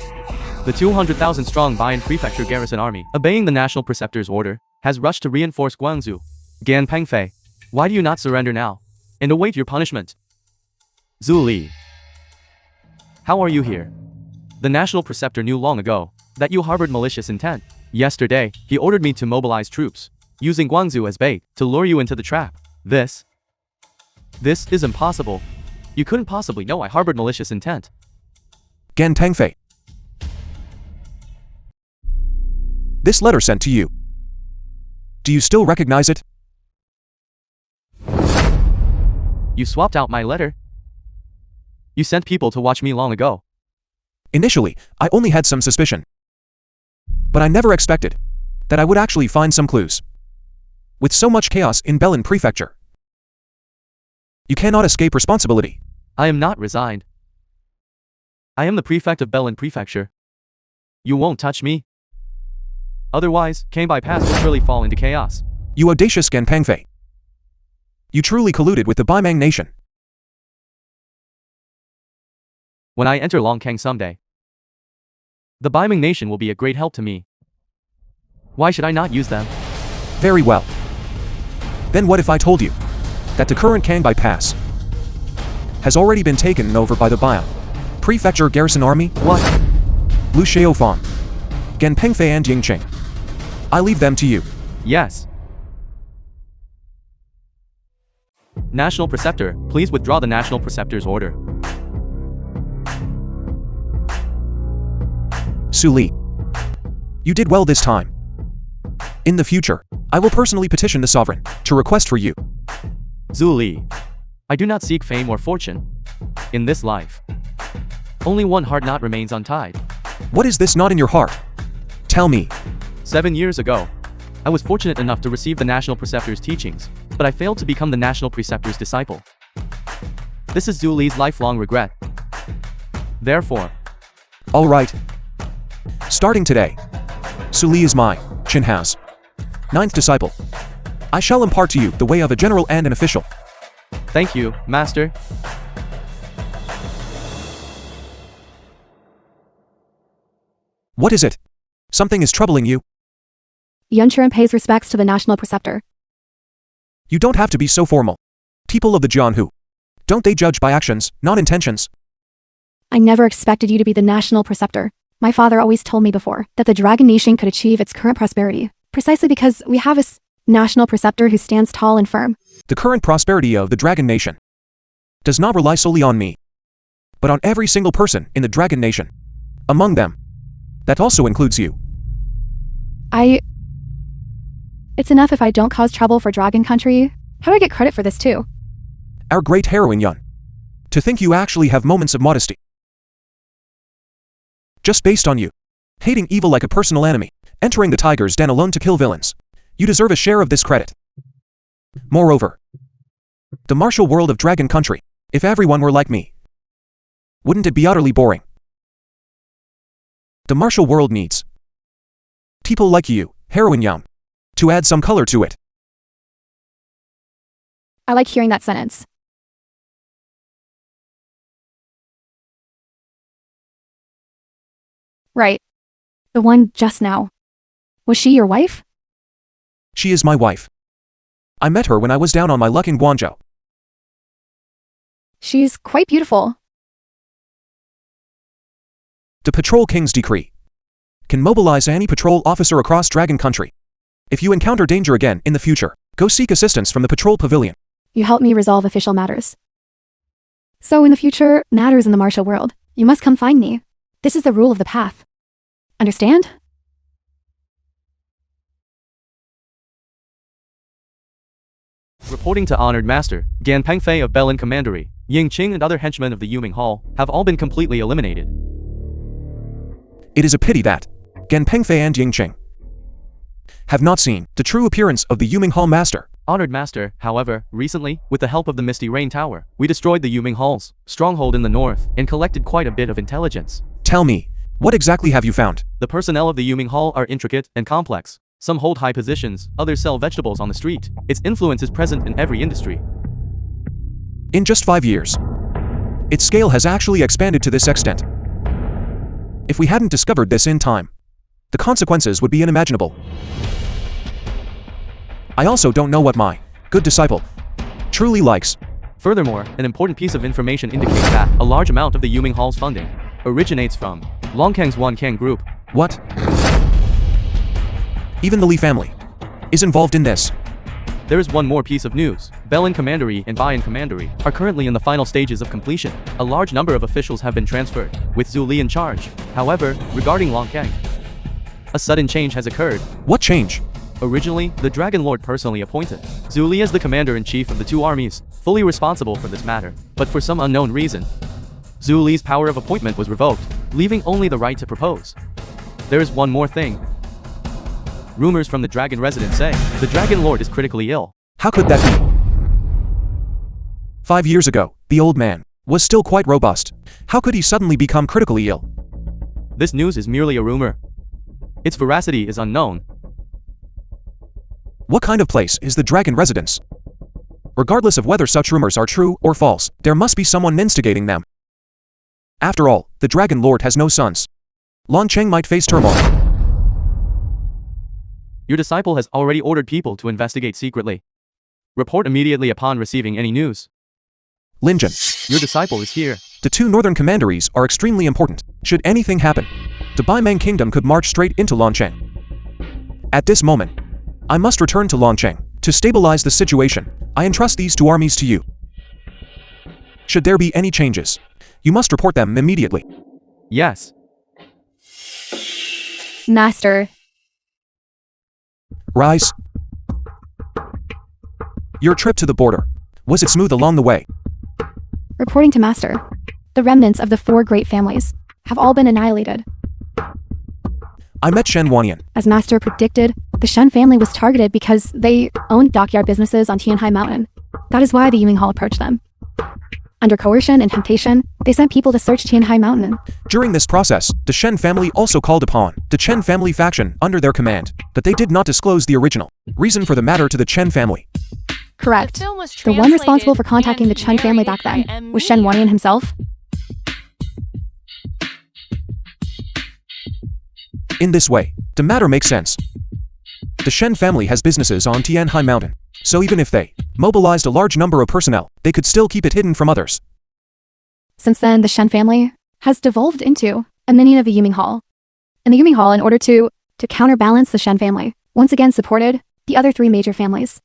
The 200,000 strong Bayan Prefecture garrison army, obeying the National Preceptor's order, has rushed to reinforce Guangzhou. Gan Pengfei, why do you not surrender now and await your punishment? Zhu Li, how are you here? The National Preceptor knew long ago that you harbored malicious intent. Yesterday, he ordered me to mobilize troops, using Guangzhou as bait to lure you into the trap. This is impossible. You couldn't possibly know I harbored malicious intent. Gan Pengfei. This letter sent to you. Do you still recognize it? You swapped out my letter. You sent people to watch me long ago. Initially, I only had some suspicion. But I never expected that I would actually find some clues. With so much chaos in Belen Prefecture, you cannot escape responsibility. I am not resigned. I am the prefect of Belen Prefecture. You won't touch me. Otherwise, Kanbai Pass will surely fall into chaos. You audacious Gan Pengfei. You truly colluded with the Baimang nation. When I enter Longkang someday, the Baimang nation will be a great help to me. Why should I not use them? Very well. Then what if I told you that the current Kanbai Pass has already been taken over by the Bayan Prefecture Garrison Army? What? Lu Xiaofang, Gan Pengfei and Yingqing. I leave them to you. Yes. National Preceptor, please withdraw the National Preceptor's order. Su Li. You did well this time. In the future, I will personally petition the sovereign to request for you. Zhu Li, I do not seek fame or fortune in this life. Only one heart knot remains untied. What is this knot in your heart? Tell me. 7 years ago, I was fortunate enough to receive the National Preceptor's teachings, but I failed to become the National Preceptor's disciple. This is Zhu Li's lifelong regret. Therefore, All right. Starting today, Su Li is my, Qin Hao's, 9th disciple. I shall impart to you the way of a general and an official. thank you, Master. What is it? Something is troubling you. Yunchuan pays respects to the National Preceptor. You don't have to be so formal. People of the Jianhu, don't they judge by actions, not intentions? I never expected you to be the National Preceptor. My father always told me before that the Dragon Nation could achieve its current prosperity, precisely because we have a National Preceptor who stands tall and firm. The current prosperity of the Dragon Nation does not rely solely on me, but on every single person in the Dragon Nation. Among them, that also includes you. It's enough if I don't cause trouble for Dragon Country. How do I get credit for this too? Our great heroine Yun. To think you actually have moments of modesty. Just based on you. Hating evil like a personal enemy. Entering the tiger's den alone to kill villains. You deserve a share of this credit. Moreover, the martial world of Dragon Country, if everyone were like me, wouldn't it be utterly boring? The martial world needs people like you, heroine Yun, to add some color to it. I like hearing that sentence. Right. The one just now. Was she your wife? She is my wife. I met her when I was down on my luck in Guangzhou. She's quite beautiful. The Patrol King's decree can mobilize any patrol officer across Dragon Country. If you encounter danger again in the future, go seek assistance from the patrol pavilion. You help me resolve official matters. So in the future, matters in the martial world, you must come find me. This is the rule of the path. Understand? Reporting to Honored Master, Gan Pengfei of Belin Commandery, Ying Qing and other henchmen of the Yuming Hall have all been completely eliminated. It is a pity that Gan Pengfei and Ying Qing have not seen the true appearance of the Yuming Hall Master. Honored Master, however, recently, with the help of the Misty Rain Tower, we destroyed the Yuming Hall's stronghold in the north and collected quite a bit of intelligence. Tell me, what exactly have you found? The personnel of the Yuming Hall are intricate and complex. Some hold high positions, others sell vegetables on the street. Its influence is present in every industry. In just 5 years, its scale has actually expanded to this extent. If we hadn't discovered this in time, the consequences would be unimaginable. I also don't know what my good disciple truly likes. Furthermore, an important piece of information indicates that a large amount of the Yuming Hall's funding originates from Longkang's Wankang group. What? Even the Li family is involved in this. There is one more piece of news. Belin Commandery and Bayan Commandery are currently in the final stages of completion. A large number of officials have been transferred, with Zhu Li in charge. However, regarding Longkang, a sudden change has occurred. What change? Originally, the Dragon Lord personally appointed Zhu Li as the commander-in-chief of the two armies, fully responsible for this matter. But for some unknown reason, Zhu Li's power of appointment was revoked, leaving only the right to propose. There is one more thing. Rumors from the Dragon residence say the Dragon Lord is critically ill. How could that be? 5 years ago, the old man was still quite robust. How could he suddenly become critically ill? This news is merely a rumor. Its veracity is unknown. What kind of place is the Dragon residence? Regardless of whether such rumors are true or false, there must be someone instigating them. After all, the Dragon Lord has no sons. Lan Cheng might face turmoil. Your disciple has already ordered people to investigate secretly. Report immediately upon receiving any news. Lin Jin, Your disciple is here. the two northern commanderies are extremely important. Should anything happen, the Baimang Kingdom could march straight into Longcheng. At this moment, I must return to Longcheng. To stabilize the situation, I entrust these two armies to you. Should there be any changes, you must report them immediately. Yes. Master. Rise. Your trip to the border, was it smooth along the way? Reporting to Master. The remnants of the four great families have all been annihilated. I met Shen Wanyan. As Master predicted, the Shen family was targeted because they owned dockyard businesses on Tianhai Mountain. That is why the Yuming Hall approached them. Under coercion and temptation, they sent people to search Tianhai Mountain. During this process, the Shen family also called upon the Chen family faction under their command, but they did not disclose the original reason for the matter to the Chen family. Correct. The film was The one responsible for translated contacting the and Chen family back narrated then by was Shen Media. Wanyan himself. In this way, the matter makes sense. The Shen family has businesses on Tianhai Mountain, so even if they mobilized a large number of personnel, they could still keep it hidden from others. Since then, the Shen family has devolved into a minion of the Yuming Hall. And the Yuming Hall, in order to counterbalance the Shen family, once again supported the other three major families.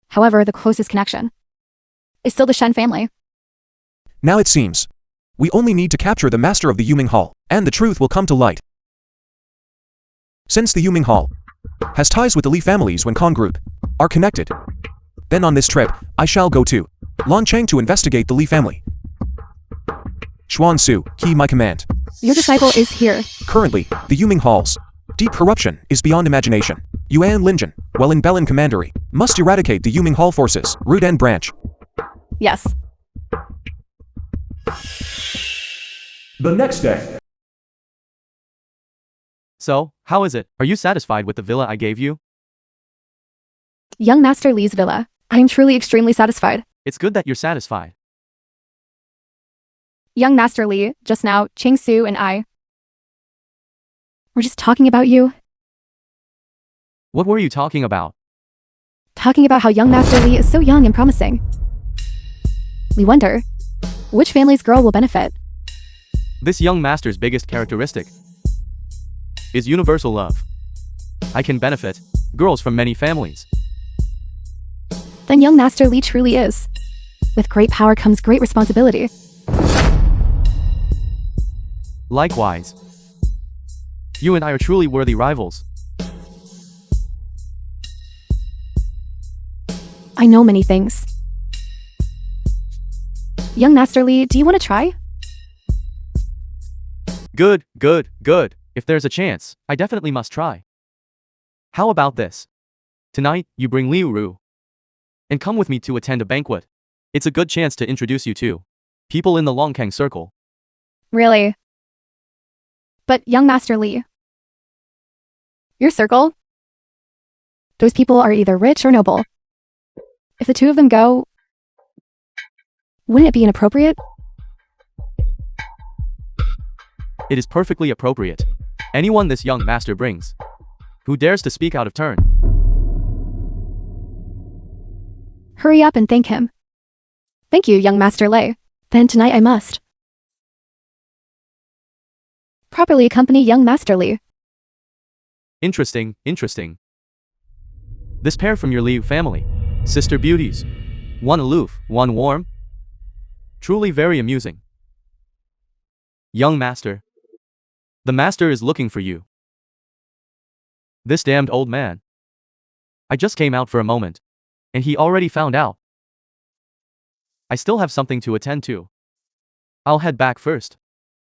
However, the closest connection is still the Shen family. Now it seems, we only need to capture the master of the Yuming Hall, and the truth will come to light. Since the Yuming Hall has ties with the Li families when Kong Group are connected, then on this trip, I shall go to Lanchang to investigate the Li family. Xuan Su, key my command. Your disciple is here. Currently, the Yuming Hall's deep corruption is beyond imagination. Yuan Linjin, while in Belin Commandery, must eradicate the Yuming Hall forces, root and branch. Yes. The next day. So, how is it? Are you satisfied with the villa I gave you? Young Master Li's villa. I am truly extremely satisfied. It's good that you're satisfied. Young Master Li, just now, Ching Su and I were just talking about you. What were you talking about? Talking about how young Master Li is so young and promising. We wonder, which family's girl will benefit? This young master's biggest characteristic is universal love. I can benefit girls from many families. Then young Master Li truly is. With great power comes great responsibility. Likewise, you and I are truly worthy rivals. I know many things. Young Master Li, do you want to try? Good, good, good. If there's a chance, I definitely must try. How about this? Tonight, you bring Liu Ru and come with me to attend a banquet. It's a good chance to introduce you to people in the Longkang circle. Really? But young Master Li, your circle? Those people are either rich or noble. If the two of them go, wouldn't it be inappropriate? It is perfectly appropriate. Anyone this young master brings, who dares to speak out of turn. Hurry up and thank him. Thank you, young Master Lei. Then tonight I must properly accompany young Master Li. Interesting, interesting. This pair from your Liu family, sister beauties. One aloof, one warm. Truly very amusing. Young master. The master is looking for you. This damned old man. I just came out for a moment, and he already found out. I still have something to attend to. I'll head back first.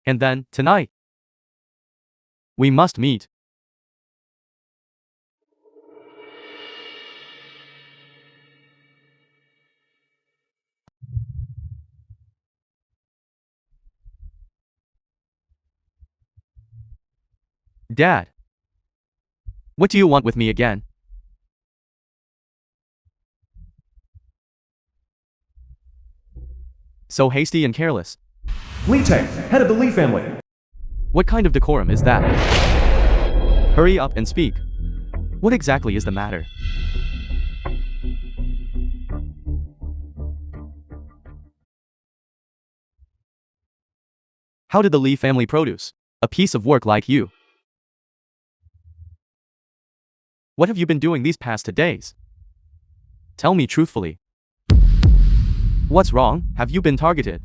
And then, tonight, we must meet. Dad. What do you want with me again? So hasty and careless. Li Tang, head of the Li family. What kind of decorum is that? Hurry up and speak. What exactly is the matter? How did the Li family produce a piece of work like you? What have you been doing these past 2 days? Tell me truthfully. What's wrong? Have you been targeted?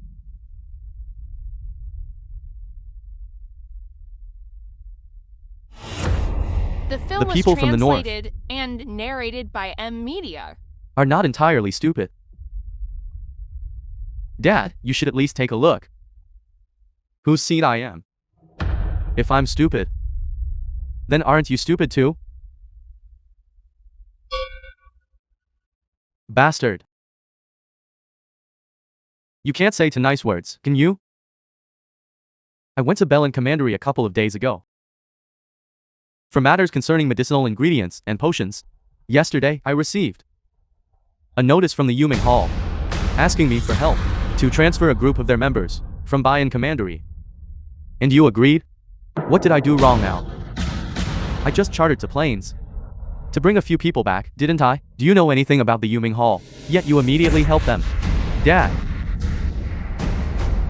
The film was people from the north translated and narrated by Media. Are not entirely stupid. Dad, you should at least take a look whose seat I am. If I'm stupid, then aren't you stupid too? Bastard. You can't say too nice words, can you? I went to Lệnh Commandery a couple of days ago. For matters concerning medicinal ingredients and potions, yesterday I received a notice from the Yuming Hall asking me for help to transfer a group of their members from Lệnh Commandery. And you agreed? What did I do wrong now? I just chartered to planes to bring a few people back, didn't I? Do you know anything about the Yuming Hall? Yet you immediately helped them. Dad.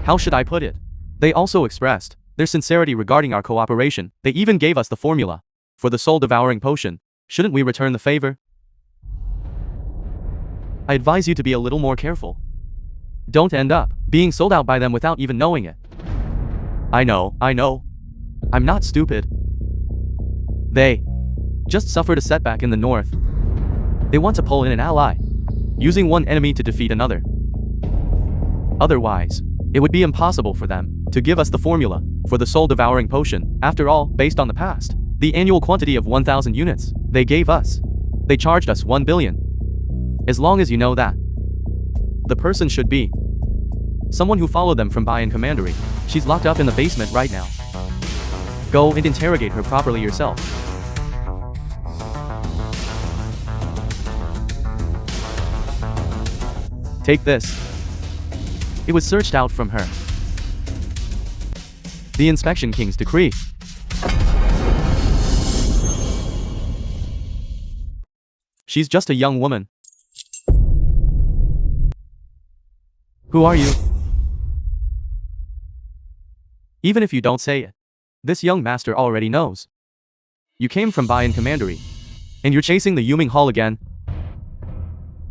How should I put it? They also expressed their sincerity regarding our cooperation. They even gave us the formula for the soul-devouring potion. Shouldn't we return the favor? I advise you to be a little more careful. Don't end up being sold out by them without even knowing it. I know. I'm not stupid. They just suffered a setback in the north. They want to pull in an ally, using one enemy to defeat another. Otherwise, it would be impossible for them to give us the formula for the soul-devouring potion. After all, based on the past, the annual quantity of 1,000 units they gave us, they charged us 1 billion. As long as you know that, the person should be someone who followed them from Lệnh Commandery. She's locked up in the basement right now. Go and interrogate her properly yourself. Take this. It was searched out from her. The Inspection King's decree. She's just a young woman. Who are you? Even if you don't say it, this young master already knows. You came from Lệnh Commandery, and you're chasing the Yuming Hall again.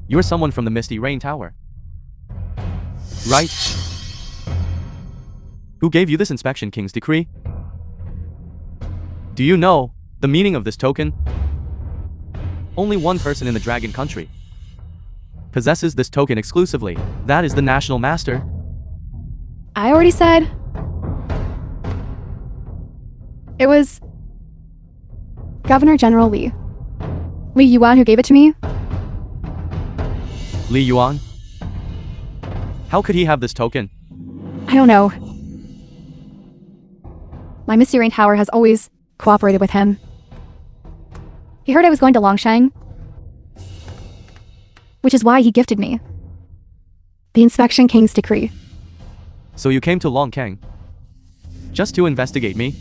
You're someone from the Misty Rain Tower, right? Who gave you this Inspection King's decree? Do you know the meaning of this token? Only one person in the Dragon Country possesses this token exclusively. That is the National Master. I already said. It was Governor General Li Yuan who gave it to me. Li Yuan? How could he have this token? I don't know. My Misty Rain Tower has always cooperated with him. He heard I was going to Longsheng, which is why he gifted me the Inspection King's decree. So you came to Longkeng just to investigate me?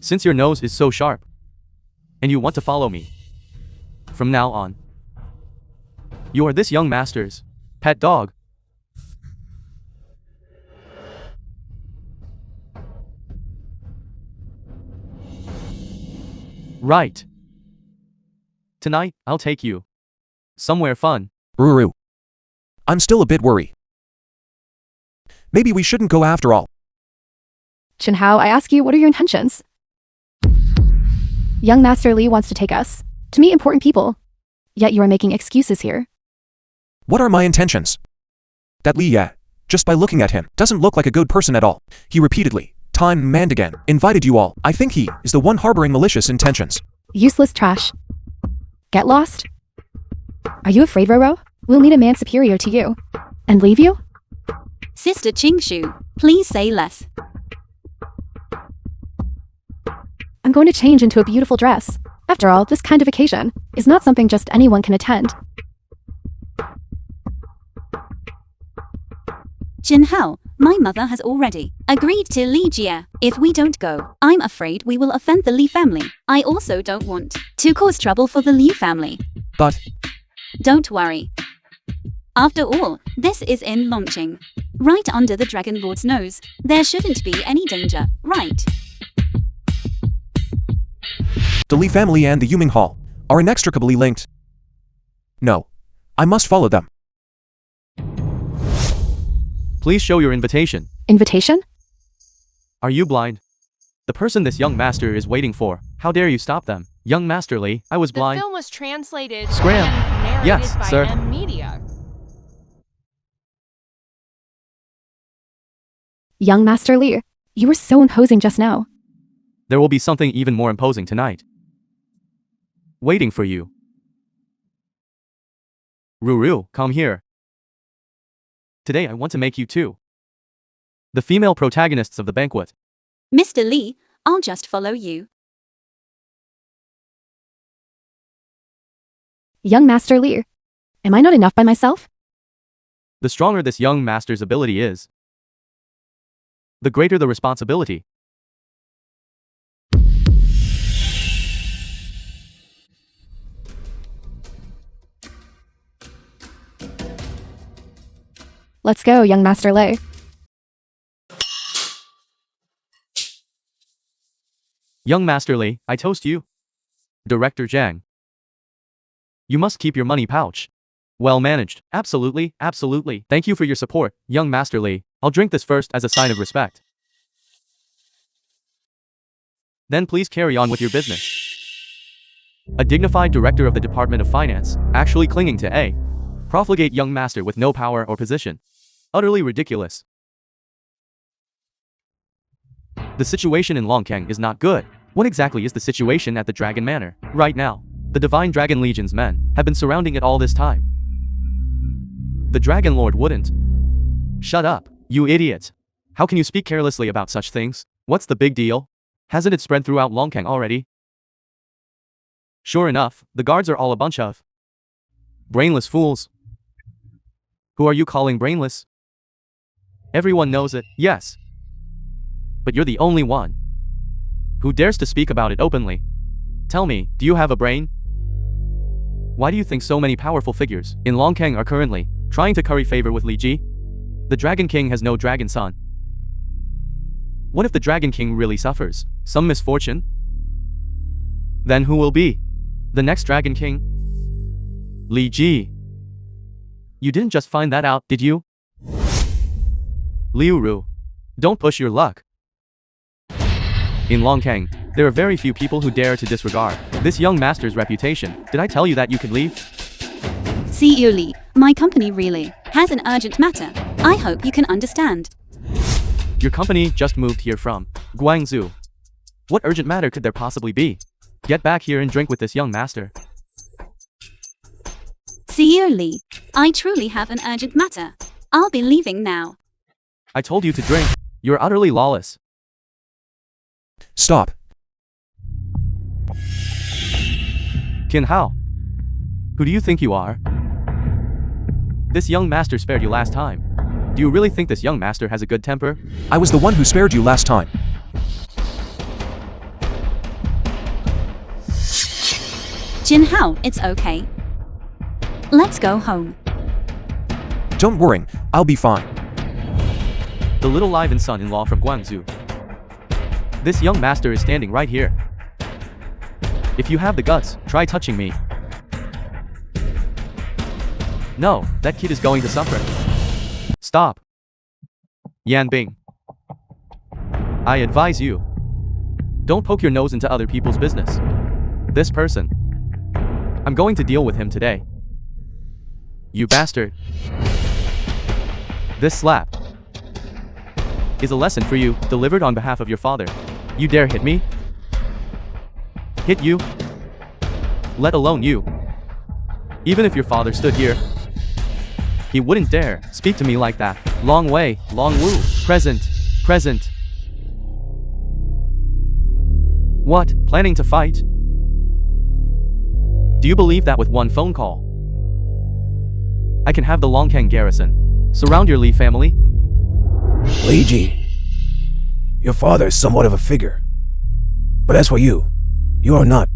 Since your nose is so sharp, and you want to follow me from now on, you are this young master's pet dog. Right. Tonight, I'll take you somewhere fun. Ruru. I'm still a bit worried. Maybe we shouldn't go after all. Jinhao, I ask you, what are your intentions? Young Master Li wants to take us to meet important people, yet you are making excuses here. What are my intentions? That Li Ye, just by looking at him, doesn't look like a good person at all. He repeatedly, time and again, invited you all. I think he is the one harboring malicious intentions. Useless trash. Get lost? Are you afraid, Roro? We'll meet a man superior to you and leave you? Sister Chingshu, please say less. I'm going to change into a beautiful dress. After all, this kind of occasion is not something just anyone can attend. Jinhao, my mother has already agreed to Li Jie. If we don't go, I'm afraid we will offend the Li family. I also don't want to cause trouble for the Li family. But Don't worry. After all, this is in Longqing, right under the Dragon Lord's nose. There shouldn't be any danger, right? the Li family and the Yuming Hall are inextricably linked. No. I must follow them. Please show your invitation. Invitation? Are you blind? The person this young master is waiting for. How dare you stop them? Young Master Li, I was The blind. film was translated Scram. and narrated Yes, by sir. M Media. Young Master Li, you were so imposing just now. There will be something even more imposing tonight. Waiting for you. Ruru, come here. Today I want to make you two the female protagonists of the banquet. Mr. Li, I'll just follow you. Young Master Li, am I not enough by myself? The stronger this young master's ability is, the greater the responsibility. Let's go, young Master Lei. Young Master Li, I toast you. Director Zhang. You must keep your money pouch. Well managed. Absolutely, absolutely. Thank you for your support, young Master Li. I'll drink this first as a sign of respect. Then please carry on with your business. A dignified director of the Department of Finance, actually clinging to a profligate young master with no power or position. Utterly ridiculous. The situation in Longkang is not good. What exactly is the situation at the Dragon Manor? Right now, the Divine Dragon Legion's men have been surrounding it all this time. The Dragon Lord wouldn't. Shut up, you idiot. How can you speak carelessly about such things? What's the big deal? Hasn't it spread throughout Longkang already? Sure enough, the guards are all a bunch of brainless fools. Who are you calling brainless? Everyone knows it, yes. But you're the only one who dares to speak about it openly. Tell me, do you have a brain? Why do you think so many powerful figures in Longkang are currently trying to curry favor with Li Ji? The Dragon King has no dragon son. What if the Dragon King really suffers some misfortune? Then who will be the next Dragon King? Li Ji. You didn't just find that out, did you? Liu Ru, don't push your luck. In Longkang, there are very few people who dare to disregard this young master's reputation. Did I tell you that you could leave? CEO Li, my company really has an urgent matter. I hope you can understand. Your company just moved here from Guangzhou. What urgent matter could there possibly be? Get back here and drink with this young master. CEO Li, I truly have an urgent matter. I'll be leaving now. I told you to drink. You're utterly lawless. Stop. Qin Hao. Who do you think you are? This young master spared you last time. Do you really think this young master has a good temper? I was the one who spared you last time. Jin Hao, it's okay. Let's go home. Don't worry, I'll be fine. The little live-in son-in-law from Guangzhou. This young master is standing right here. If you have the guts, try touching me. No, that kid is going to suffer. Stop. Yan Bing. I advise you. Don't poke your nose into other people's business. This person. I'm going to deal with him today. You bastard. This slap is a lesson for you, delivered on behalf of your father. You dare hit me? Hit you? Let alone you. Even if your father stood here, he wouldn't dare speak to me like that. Long Wei, Long Wu, present, present. What, planning to fight? Do you believe that with one phone call, I can have the Longkang garrison surround your Li family? Li Ji, your father is somewhat of a figure. But as for you, you are not.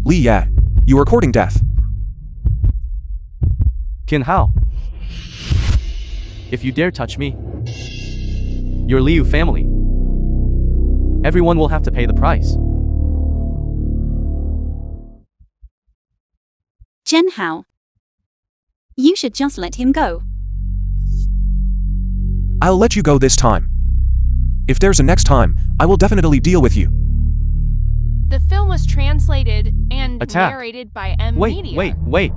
Li Ya, you are courting death. Qin Hao. If you dare touch me, your Liu family, everyone will have to pay the price. Jin Hao. You should just let him go. I'll let you go this time. If there's a next time, I will definitely deal with you. The film was translated and Attack. narrated by M. Wait, Media. wait.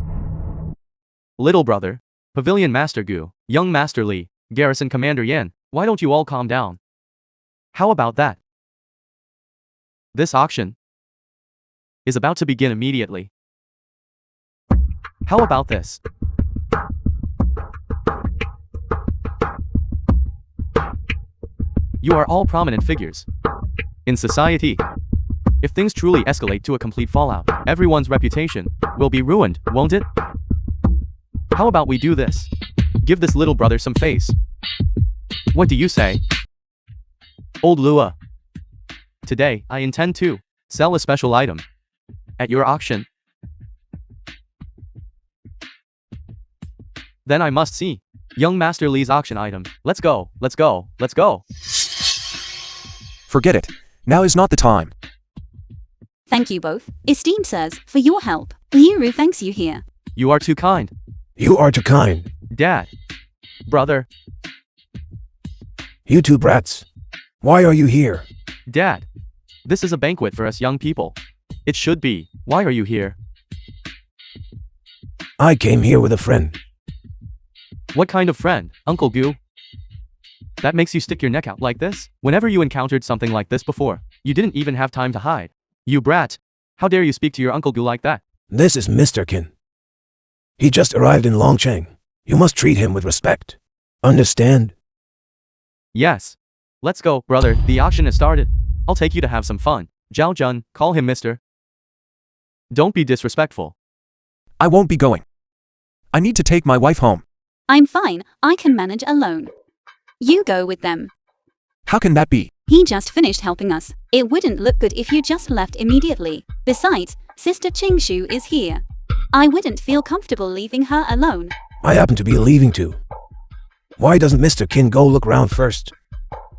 Little brother, Pavilion Master Gu, Young Master Li, Garrison Commander Yan, why don't you all calm down? How about that? This auction is about to begin immediately. How about this? You are all prominent figures in society. If things truly escalate to a complete fallout, everyone's reputation will be ruined, won't it? How about we do this? Give this little brother some face. What do you say? Old Lua. Today, I intend to sell a special item at your auction. Then I must see Young Master Li's auction item. Let's go, let's go, let's go. Forget it. Now is not the time. Thank you both, esteemed sirs, for your help. Liu thanks you here. You are too kind. You are too kind. Dad. Brother. You two brats. Why are you here? Dad. This is a banquet for us young people. It should be. Why are you here? I came here with a friend. What kind of friend, Uncle Gu? That makes you stick your neck out like this? Whenever you encountered something like this before, you didn't even have time to hide. You brat. How dare you speak to your Uncle Gu like that? This is Mr. Qin. He just arrived in Longcheng. You must treat him with respect. Understand? Yes. Let's go, brother. The auction has started. I'll take you to have some fun. Zhao Jun, call him mister. Don't be disrespectful. I won't be going. I need to take my wife home. I'm fine, I can manage alone. You go with them. How can that be? He just finished helping us. It wouldn't look good if you just left immediately. Besides, Sister Qingshu is here. I wouldn't feel comfortable leaving her alone. I happen to be leaving too. Why doesn't Mr. Qin go look around first?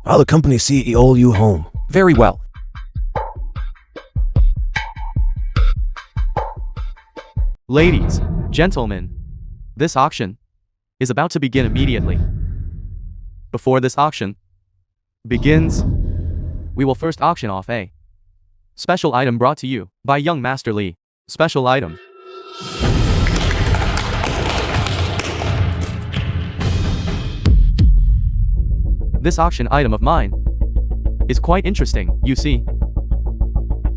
I'll accompany CEO Liu home. Very well. Ladies, gentlemen, this auction is about to begin immediately. Before this auction begins, we will first auction off a special item brought to you by Young Master Li. Special item. This auction item of mine is quite interesting, you see.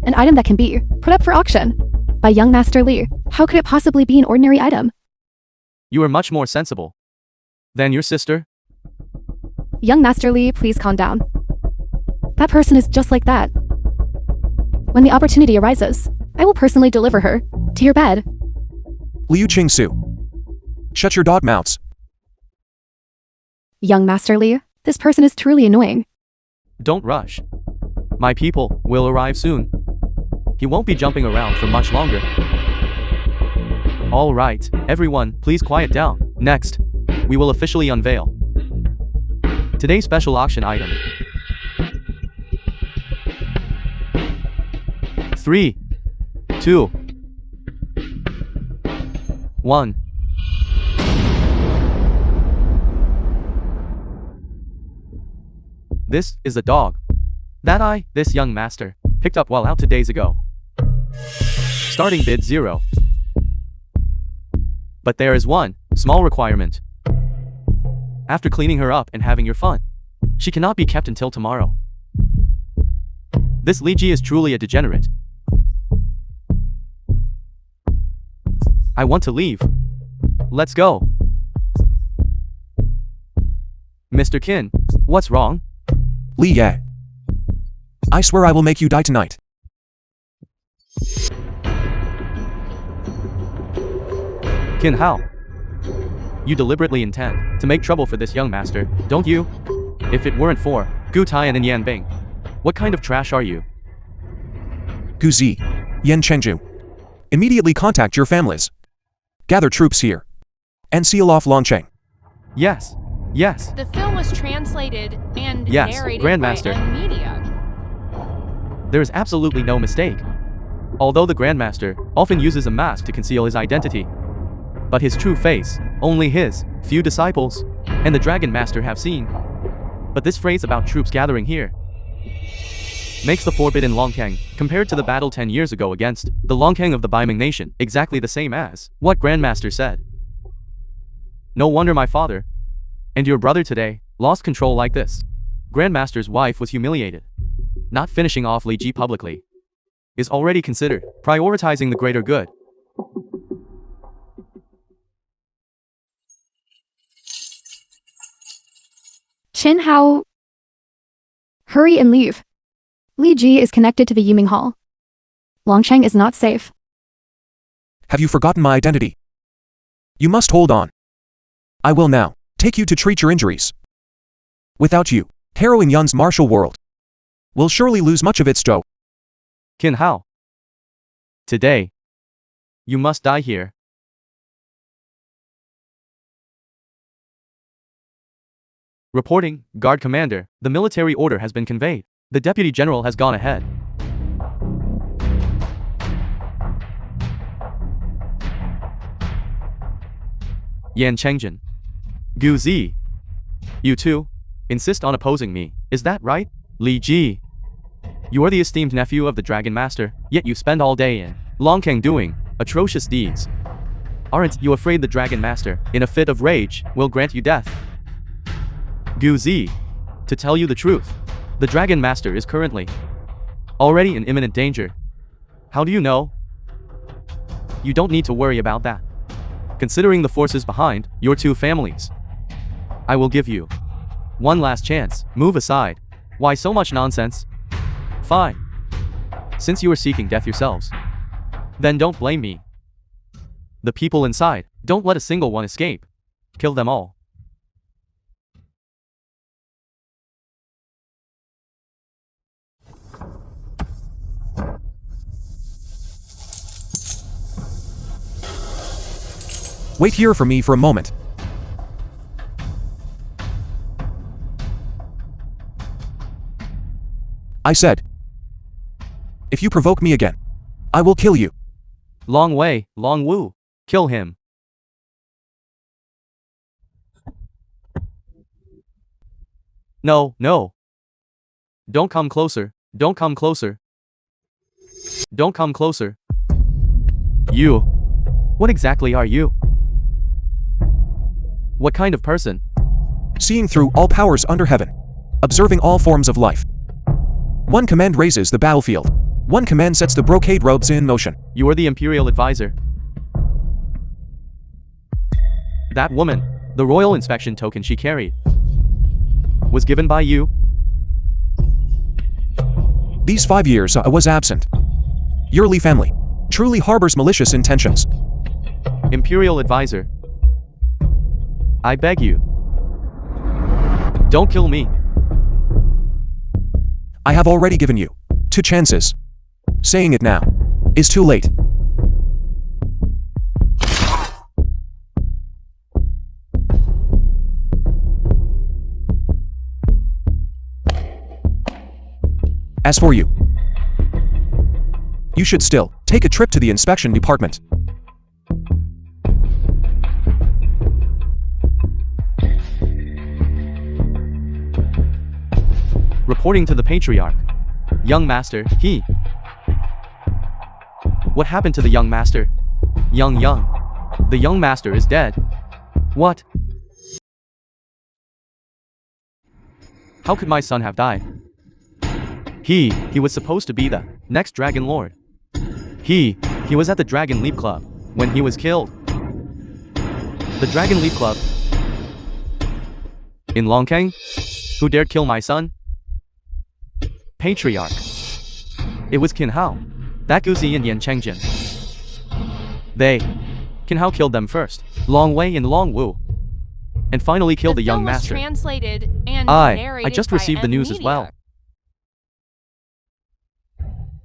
An item that can be put up for auction by Young Master Li. How could it possibly be an ordinary item? You are much more sensible than your sister. Young Master Li, please calm down. That person is just like that. When the opportunity arises, I will personally deliver her to your bed. Liu Qingsu. Shut your dog mouths. Young Master Li, this person is truly annoying. Don't rush. My people will arrive soon. He won't be jumping around for much longer. All right, everyone, please quiet down. Next, we will officially unveil today's special auction item. 3, 2, 1. This is a dog that this young master, picked up while out 2 days ago. Starting bid 0. But there is one small requirement. After cleaning her up and having your fun, she cannot be kept until tomorrow. This Li Ji is truly a degenerate. I want to leave. Let's go. Mr. Qin, what's wrong? Li Ye. I swear I will make you die tonight. Qin Hao. You deliberately intend to make trouble for this young master, don't you? If it weren't for Gu Taiyan and Yan Bing, what kind of trash are you? Gu Zi. Yan Chengju. Immediately contact your families. Gather troops here. And seal off Longcheng. Yes. Yes. The film was translated and Yes, narrated Grandmaster. by media. There is absolutely no mistake. Although the Grandmaster often uses a mask to conceal his identity, but his true face, only his few disciples and the Dragon Master have seen. But this phrase about troops gathering here makes the forbidden Longkang, compared to the battle 10 years ago against the Longkang of the Baiming nation, exactly the same as what Grandmaster said. No wonder my father and your brother today lost control like this. Grandmaster's wife was humiliated. Not finishing off Li Ji publicly is already considered prioritizing the greater good. Qin Hao, hurry and leave. Li Ji is connected to the Yiming Hall. Longcheng is not safe. Have you forgotten my identity? You must hold on. I will now take you to treat your injuries. Without you, harrowing Yun's martial world will surely lose much of its joy. Qin Hao, today you must die here. Reporting, Guard Commander, the military order has been conveyed. The Deputy General has gone ahead. Yan Chengjin. Gu Zi. You too insist on opposing me, is that right? Li Ji. You are the esteemed nephew of the Dragon Master, yet you spend all day in Longkeng doing atrocious deeds. Aren't you afraid the Dragon Master, in a fit of rage, will grant you death? Gu Zi. To tell you the truth, the Dragon Master is currently already in imminent danger. How do you know? You don't need to worry about that. Considering the forces behind your two families, I will give you one last chance. Move aside. Why so much nonsense? Fine. Since you are seeking death yourselves, then don't blame me. The people inside, don't let a single one escape. Kill them all. Wait here for me for a moment. I said, if you provoke me again, I will kill you. Long Wei, Long Wu. Kill him. No, no. Don't come closer. Don't come closer. Don't come closer. You. What exactly are you? What kind of person? Seeing through all powers under heaven, observing all forms of life. One command raises the battlefield. One command sets the brocade robes in motion. You are the Imperial Advisor. That woman, the royal inspection token she carried, was given by you? These 5 years I was absent. Your Li family truly harbors malicious intentions. Imperial Advisor. I beg you. Don't kill me. I have already given you 2 chances. Saying it now is too late. As for you, you should still take a trip to the inspection department. Reporting to the Patriarch. Young Master, he. What happened to the young master? Young. The young master is dead. What? How could my son have died? He was supposed to be the next Dragon Lord. He was at the Dragon Leap Club when he was killed. The Dragon Leap Club? In Longkeng? Who dared kill my son? Patriarch. It was Qin Hao. That Guzi and Yan Chengjin. Qin Hao killed them first. Long Wei and Long Wu. And finally killed the young master. Translated and I just received the news as well.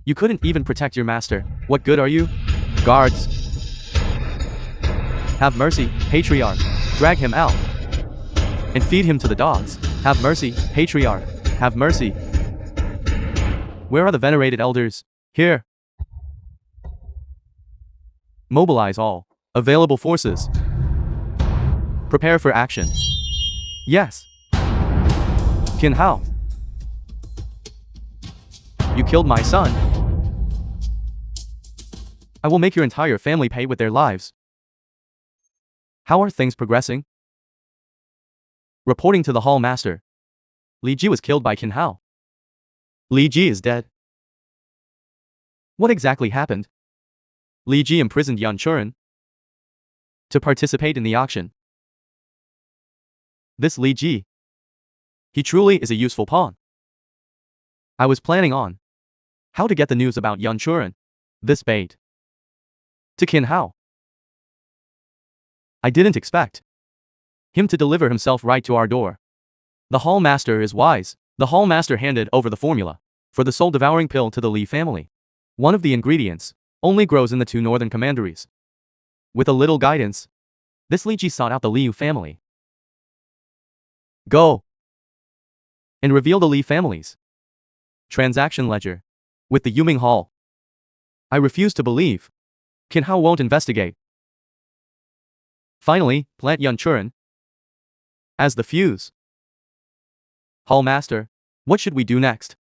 You couldn't even protect your master. What good are you? Guards. Have mercy, Patriarch. Drag him out. And feed him to the dogs. Have mercy, Patriarch. Have mercy. Where are the venerated elders? Here. Mobilize all available forces. Prepare for action. Yes. Qin Hao. You killed my son. I will make your entire family pay with their lives. How are things progressing? Reporting to the hall master, Li Ji was killed by Qin Hao. Li Ji is dead. What exactly happened? Li Ji imprisoned Yan Churen to participate in the auction. This Li Ji, he truly is a useful pawn. I was planning on how to get the news about Yan Churen, this bait, to Qin Hao. I didn't expect him to deliver himself right to our door. The hall master is wise. The hall master handed over the formula for the soul-devouring pill to the Li family. One of the ingredients only grows in the 2 northern commanderies. With a little guidance, this Li Ji sought out the Liu family. Go and reveal the Li family's transaction ledger with the Yuming Hall. I refuse to believe Qin Hao won't investigate. Finally, plant Yan Churen as the fuse. Hall master, what should we do next?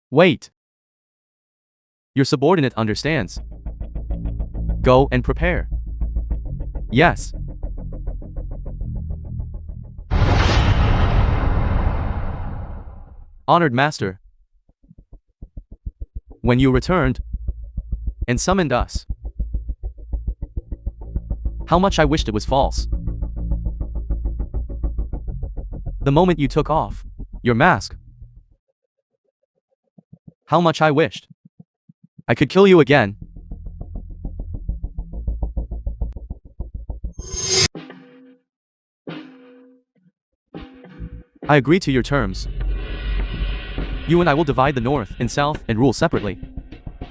Wait. Your subordinate understands. Go and prepare. Yes. Honored master. When you returned and summoned us, how much I wished it was false. The moment you took off your mask, how much I wished I could kill you again. I agree to your terms. You and I will divide the north and south and rule separately.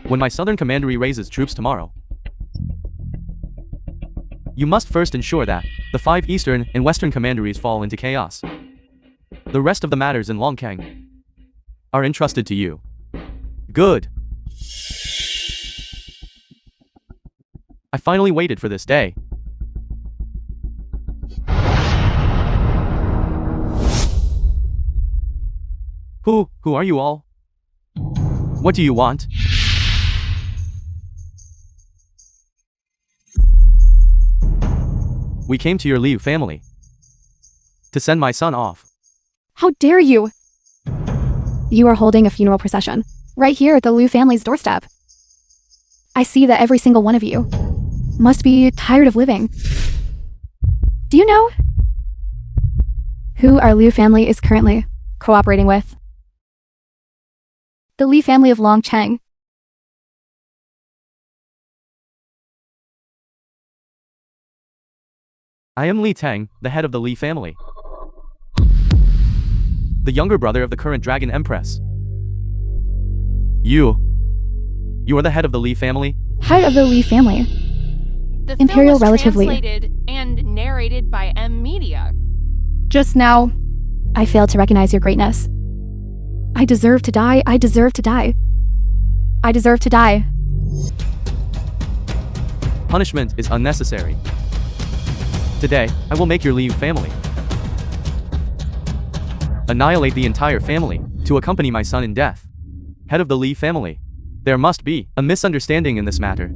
When my southern commandery raises troops tomorrow, you must first ensure that the 5 eastern and western commanderies fall into chaos. The rest of the matters in Longkang are entrusted to you. Good. I finally waited for this day. Who are you all? What do you want? We came to your Liu family to send my son off. How dare you? You are holding a funeral procession right here at the Liu family's doorstep. I see that every single one of you must be tired of living. Do you know who our Liu family is currently cooperating with? The Li family of Longcheng. I am Li Tang, the head of the Li family. The younger brother of the current Dragon Empress. You are the head of the Li family? Head of the Li family. The Imperial film was relatively. translated and narrated by M Media. Just now, I failed to recognize your greatness. I deserve to die. I deserve to die. I deserve to die. Punishment is unnecessary. Today, I will make your Liu family annihilate the entire family to accompany my son in death. Head of the Li family. There must be a misunderstanding in this matter.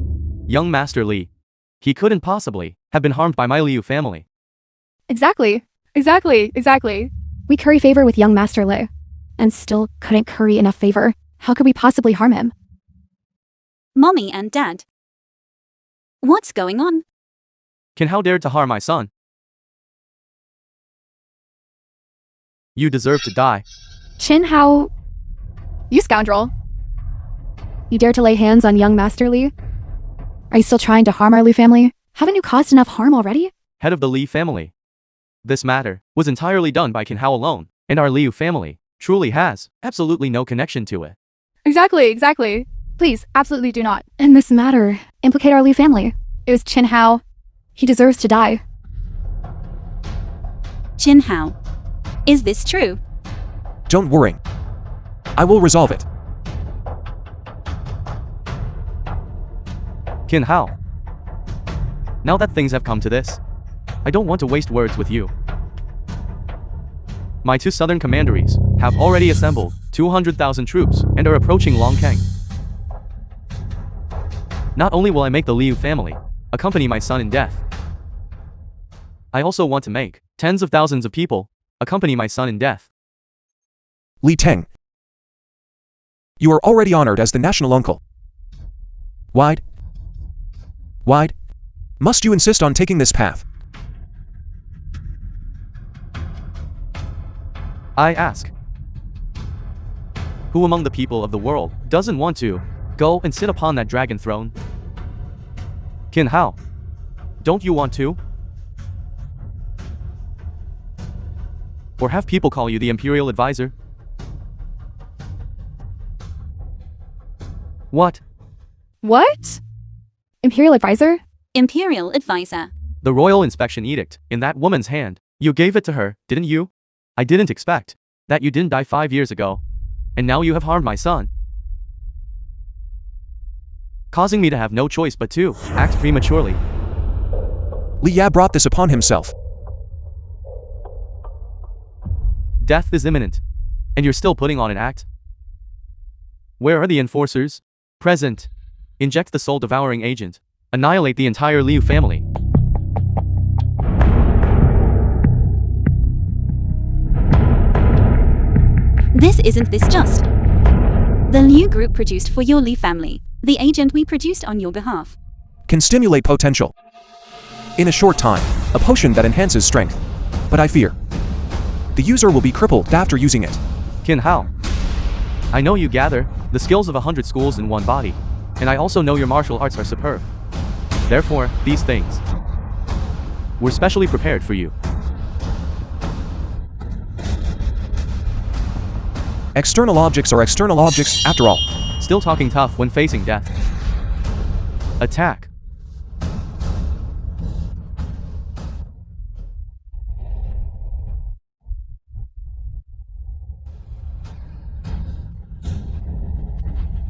Young Master Li, he couldn't possibly have been harmed by my Liu family. Exactly. We curry favor with young Master Li, and still couldn't curry enough favor. How could we possibly harm him? Mommy and Dad. What's going on? Qin Hao dared to harm my son. You deserve to die. Qin Hao, you scoundrel. You dare to lay hands on young Master Li? Are you still trying to harm our Li family? Haven't you caused enough harm already? Head of the Li family. This matter was entirely done by Qin Hao alone, and our Liu family truly has absolutely no connection to it. Exactly. Please, absolutely do not. In this matter, implicate our Li family. It was Qin Hao. He deserves to die. Qin Hao. Is this true? Don't worry. I will resolve it. Qin Hao. Now that things have come to this, I don't want to waste words with you. My 2 southern commanderies have already assembled 200,000 troops and are approaching Longkang. Not only will I make the Liu family accompany my son in death, I also want to make tens of thousands of people accompany my son in death. Li Teng. You are already honored as the national uncle. Why? Must you insist on taking this path? I ask, who among the people of the world doesn't want to go and sit upon that dragon throne? Qin Hao, don't you want to? Or have people call you the imperial advisor? What? What? Imperial advisor? Imperial advisor. The royal inspection edict in that woman's hand. You gave it to her, didn't you? I didn't expect that you didn't die 5 years ago. And now you have harmed my son, causing me to have no choice but to act prematurely. Li Ya brought this upon himself. Death is imminent, and you're still putting on an act? Where are the enforcers? Present. Inject the soul-devouring agent. Annihilate the entire Liu family. Isn't this just? The Liu group produced for your Li family. The agent we produced on your behalf. Can stimulate potential. In a short time, a potion that enhances strength. But I fear the user will be crippled after using it. Qin Hao, I know you gather the skills of 100 schools in one body, and I also know your martial arts are superb. Therefore, these things were specially prepared for you. External objects are external objects, after all. Still talking tough when facing death. Attack.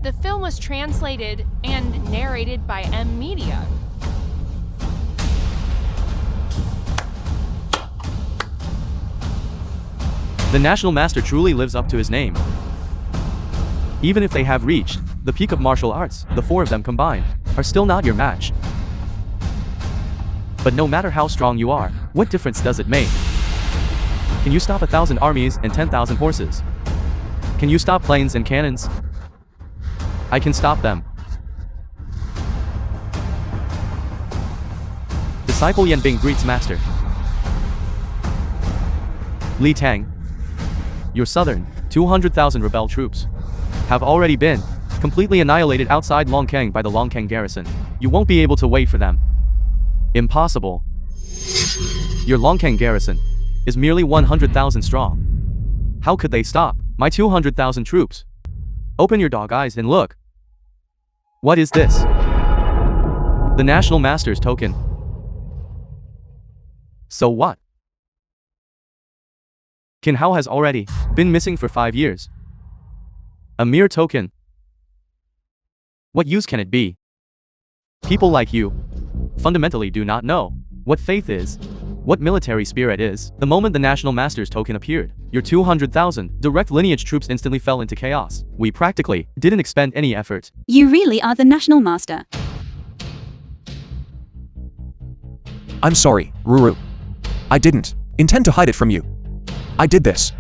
The film was translated and narrated by M Media. The National Master truly lives up to his name. Even if they have reached the peak of martial arts, the four of them combined are still not your match. But no matter how strong you are, what difference does it make? Can you stop 1,000 armies and 10,000 horses? Can you stop planes and cannons? I can stop them. Disciple Yanbing greets Master. Li Tang, your southern 200,000 rebel troops have already been completely annihilated outside Longkang by the Longkang garrison. You won't be able to wait for them. Impossible. Your Longkang garrison is merely 100,000 strong. How could they stop my 200,000 troops? Open your dog eyes and look. What is this? The National Master's token. So what? Qin Hao has already been missing for 5 years. A mere token. What use can it be? People like you fundamentally do not know what faith is, what military spirit is. The moment the National Master's token appeared, your 200,000 direct lineage troops instantly fell into chaos. We practically didn't expend any effort. You really are the National Master. I'm sorry, Ruru. I didn't intend to hide it from you. I did this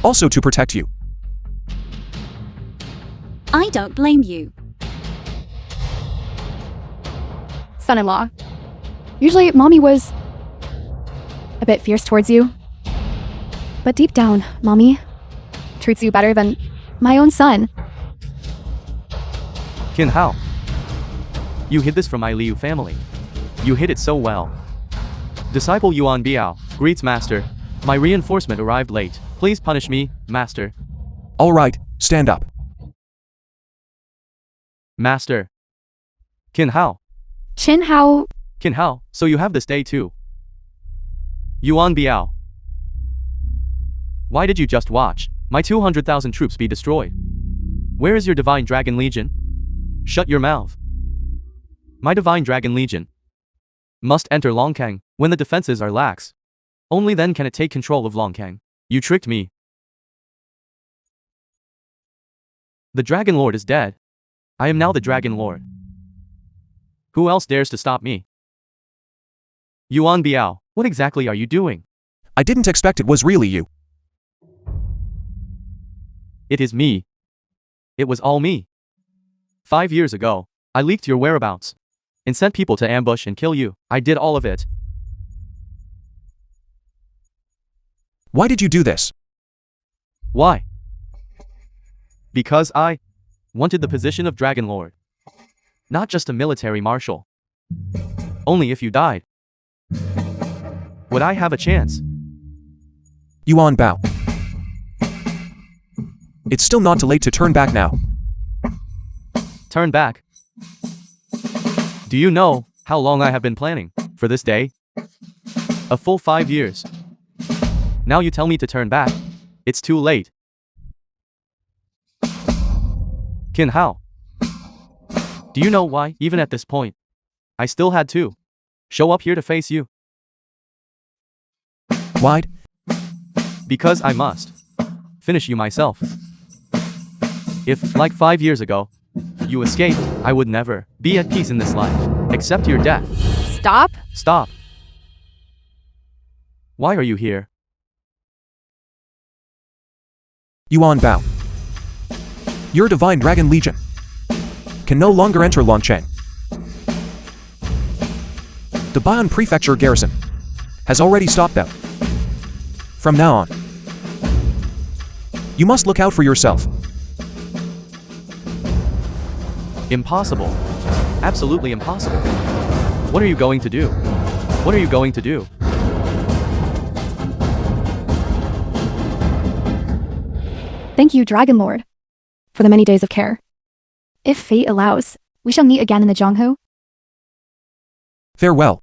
also to protect you. I don't blame you. Son-in-law. Usually, Mommy was a bit fierce towards you. But deep down, Mommy treats you better than my own son. Qin Hao, you hid this from my Liu family. You hid it so well. Disciple Yuan Biao greets Master. My reinforcement arrived late. Please punish me, Master. All right, stand up. Master. Qin Hao. Qin Hao. Qin Hao, so you have this day too. Yuan Biao. Why did you just watch my 200,000 troops be destroyed? Where is your Divine Dragon Legion? Shut your mouth. My Divine Dragon Legion must enter Longkang when the defenses are lax. Only then can it take control of Longkang. You tricked me. The Dragon Lord is dead. I am now the Dragon Lord. Who else dares to stop me? Yuan Biao. What exactly are you doing? I didn't expect it was really you. It is me. It was all me. 5 years ago, I leaked your whereabouts and sent people to ambush and kill you. I did all of it. Why did you do this? Why? Because I wanted the position of Dragon Lord. Not just a military marshal. Only if you died would I have a chance. Yuan Bao. It's still not too late to turn back now. Turn back. Do you know how long I have been planning for this day? A full 5 years. Now you tell me to turn back. It's too late. Qin Hao. Do you know why, even at this point, I still had to show up here to face you? Why? Because I must finish you myself. If, like 5 years ago, you escaped, I would never be at peace in this life, except your death. Stop. Stop. Why are you here? Yuan Bao. Your Divine Dragon Legion can no longer enter Longcheng. The Bayan Prefecture garrison has already stopped them. From now on, you must look out for yourself. Impossible. Absolutely impossible. What are you going to do? What are you going to do? Thank you, Dragon Lord, for the many days of care. If fate allows, we shall meet again in the Zhonghu. Farewell.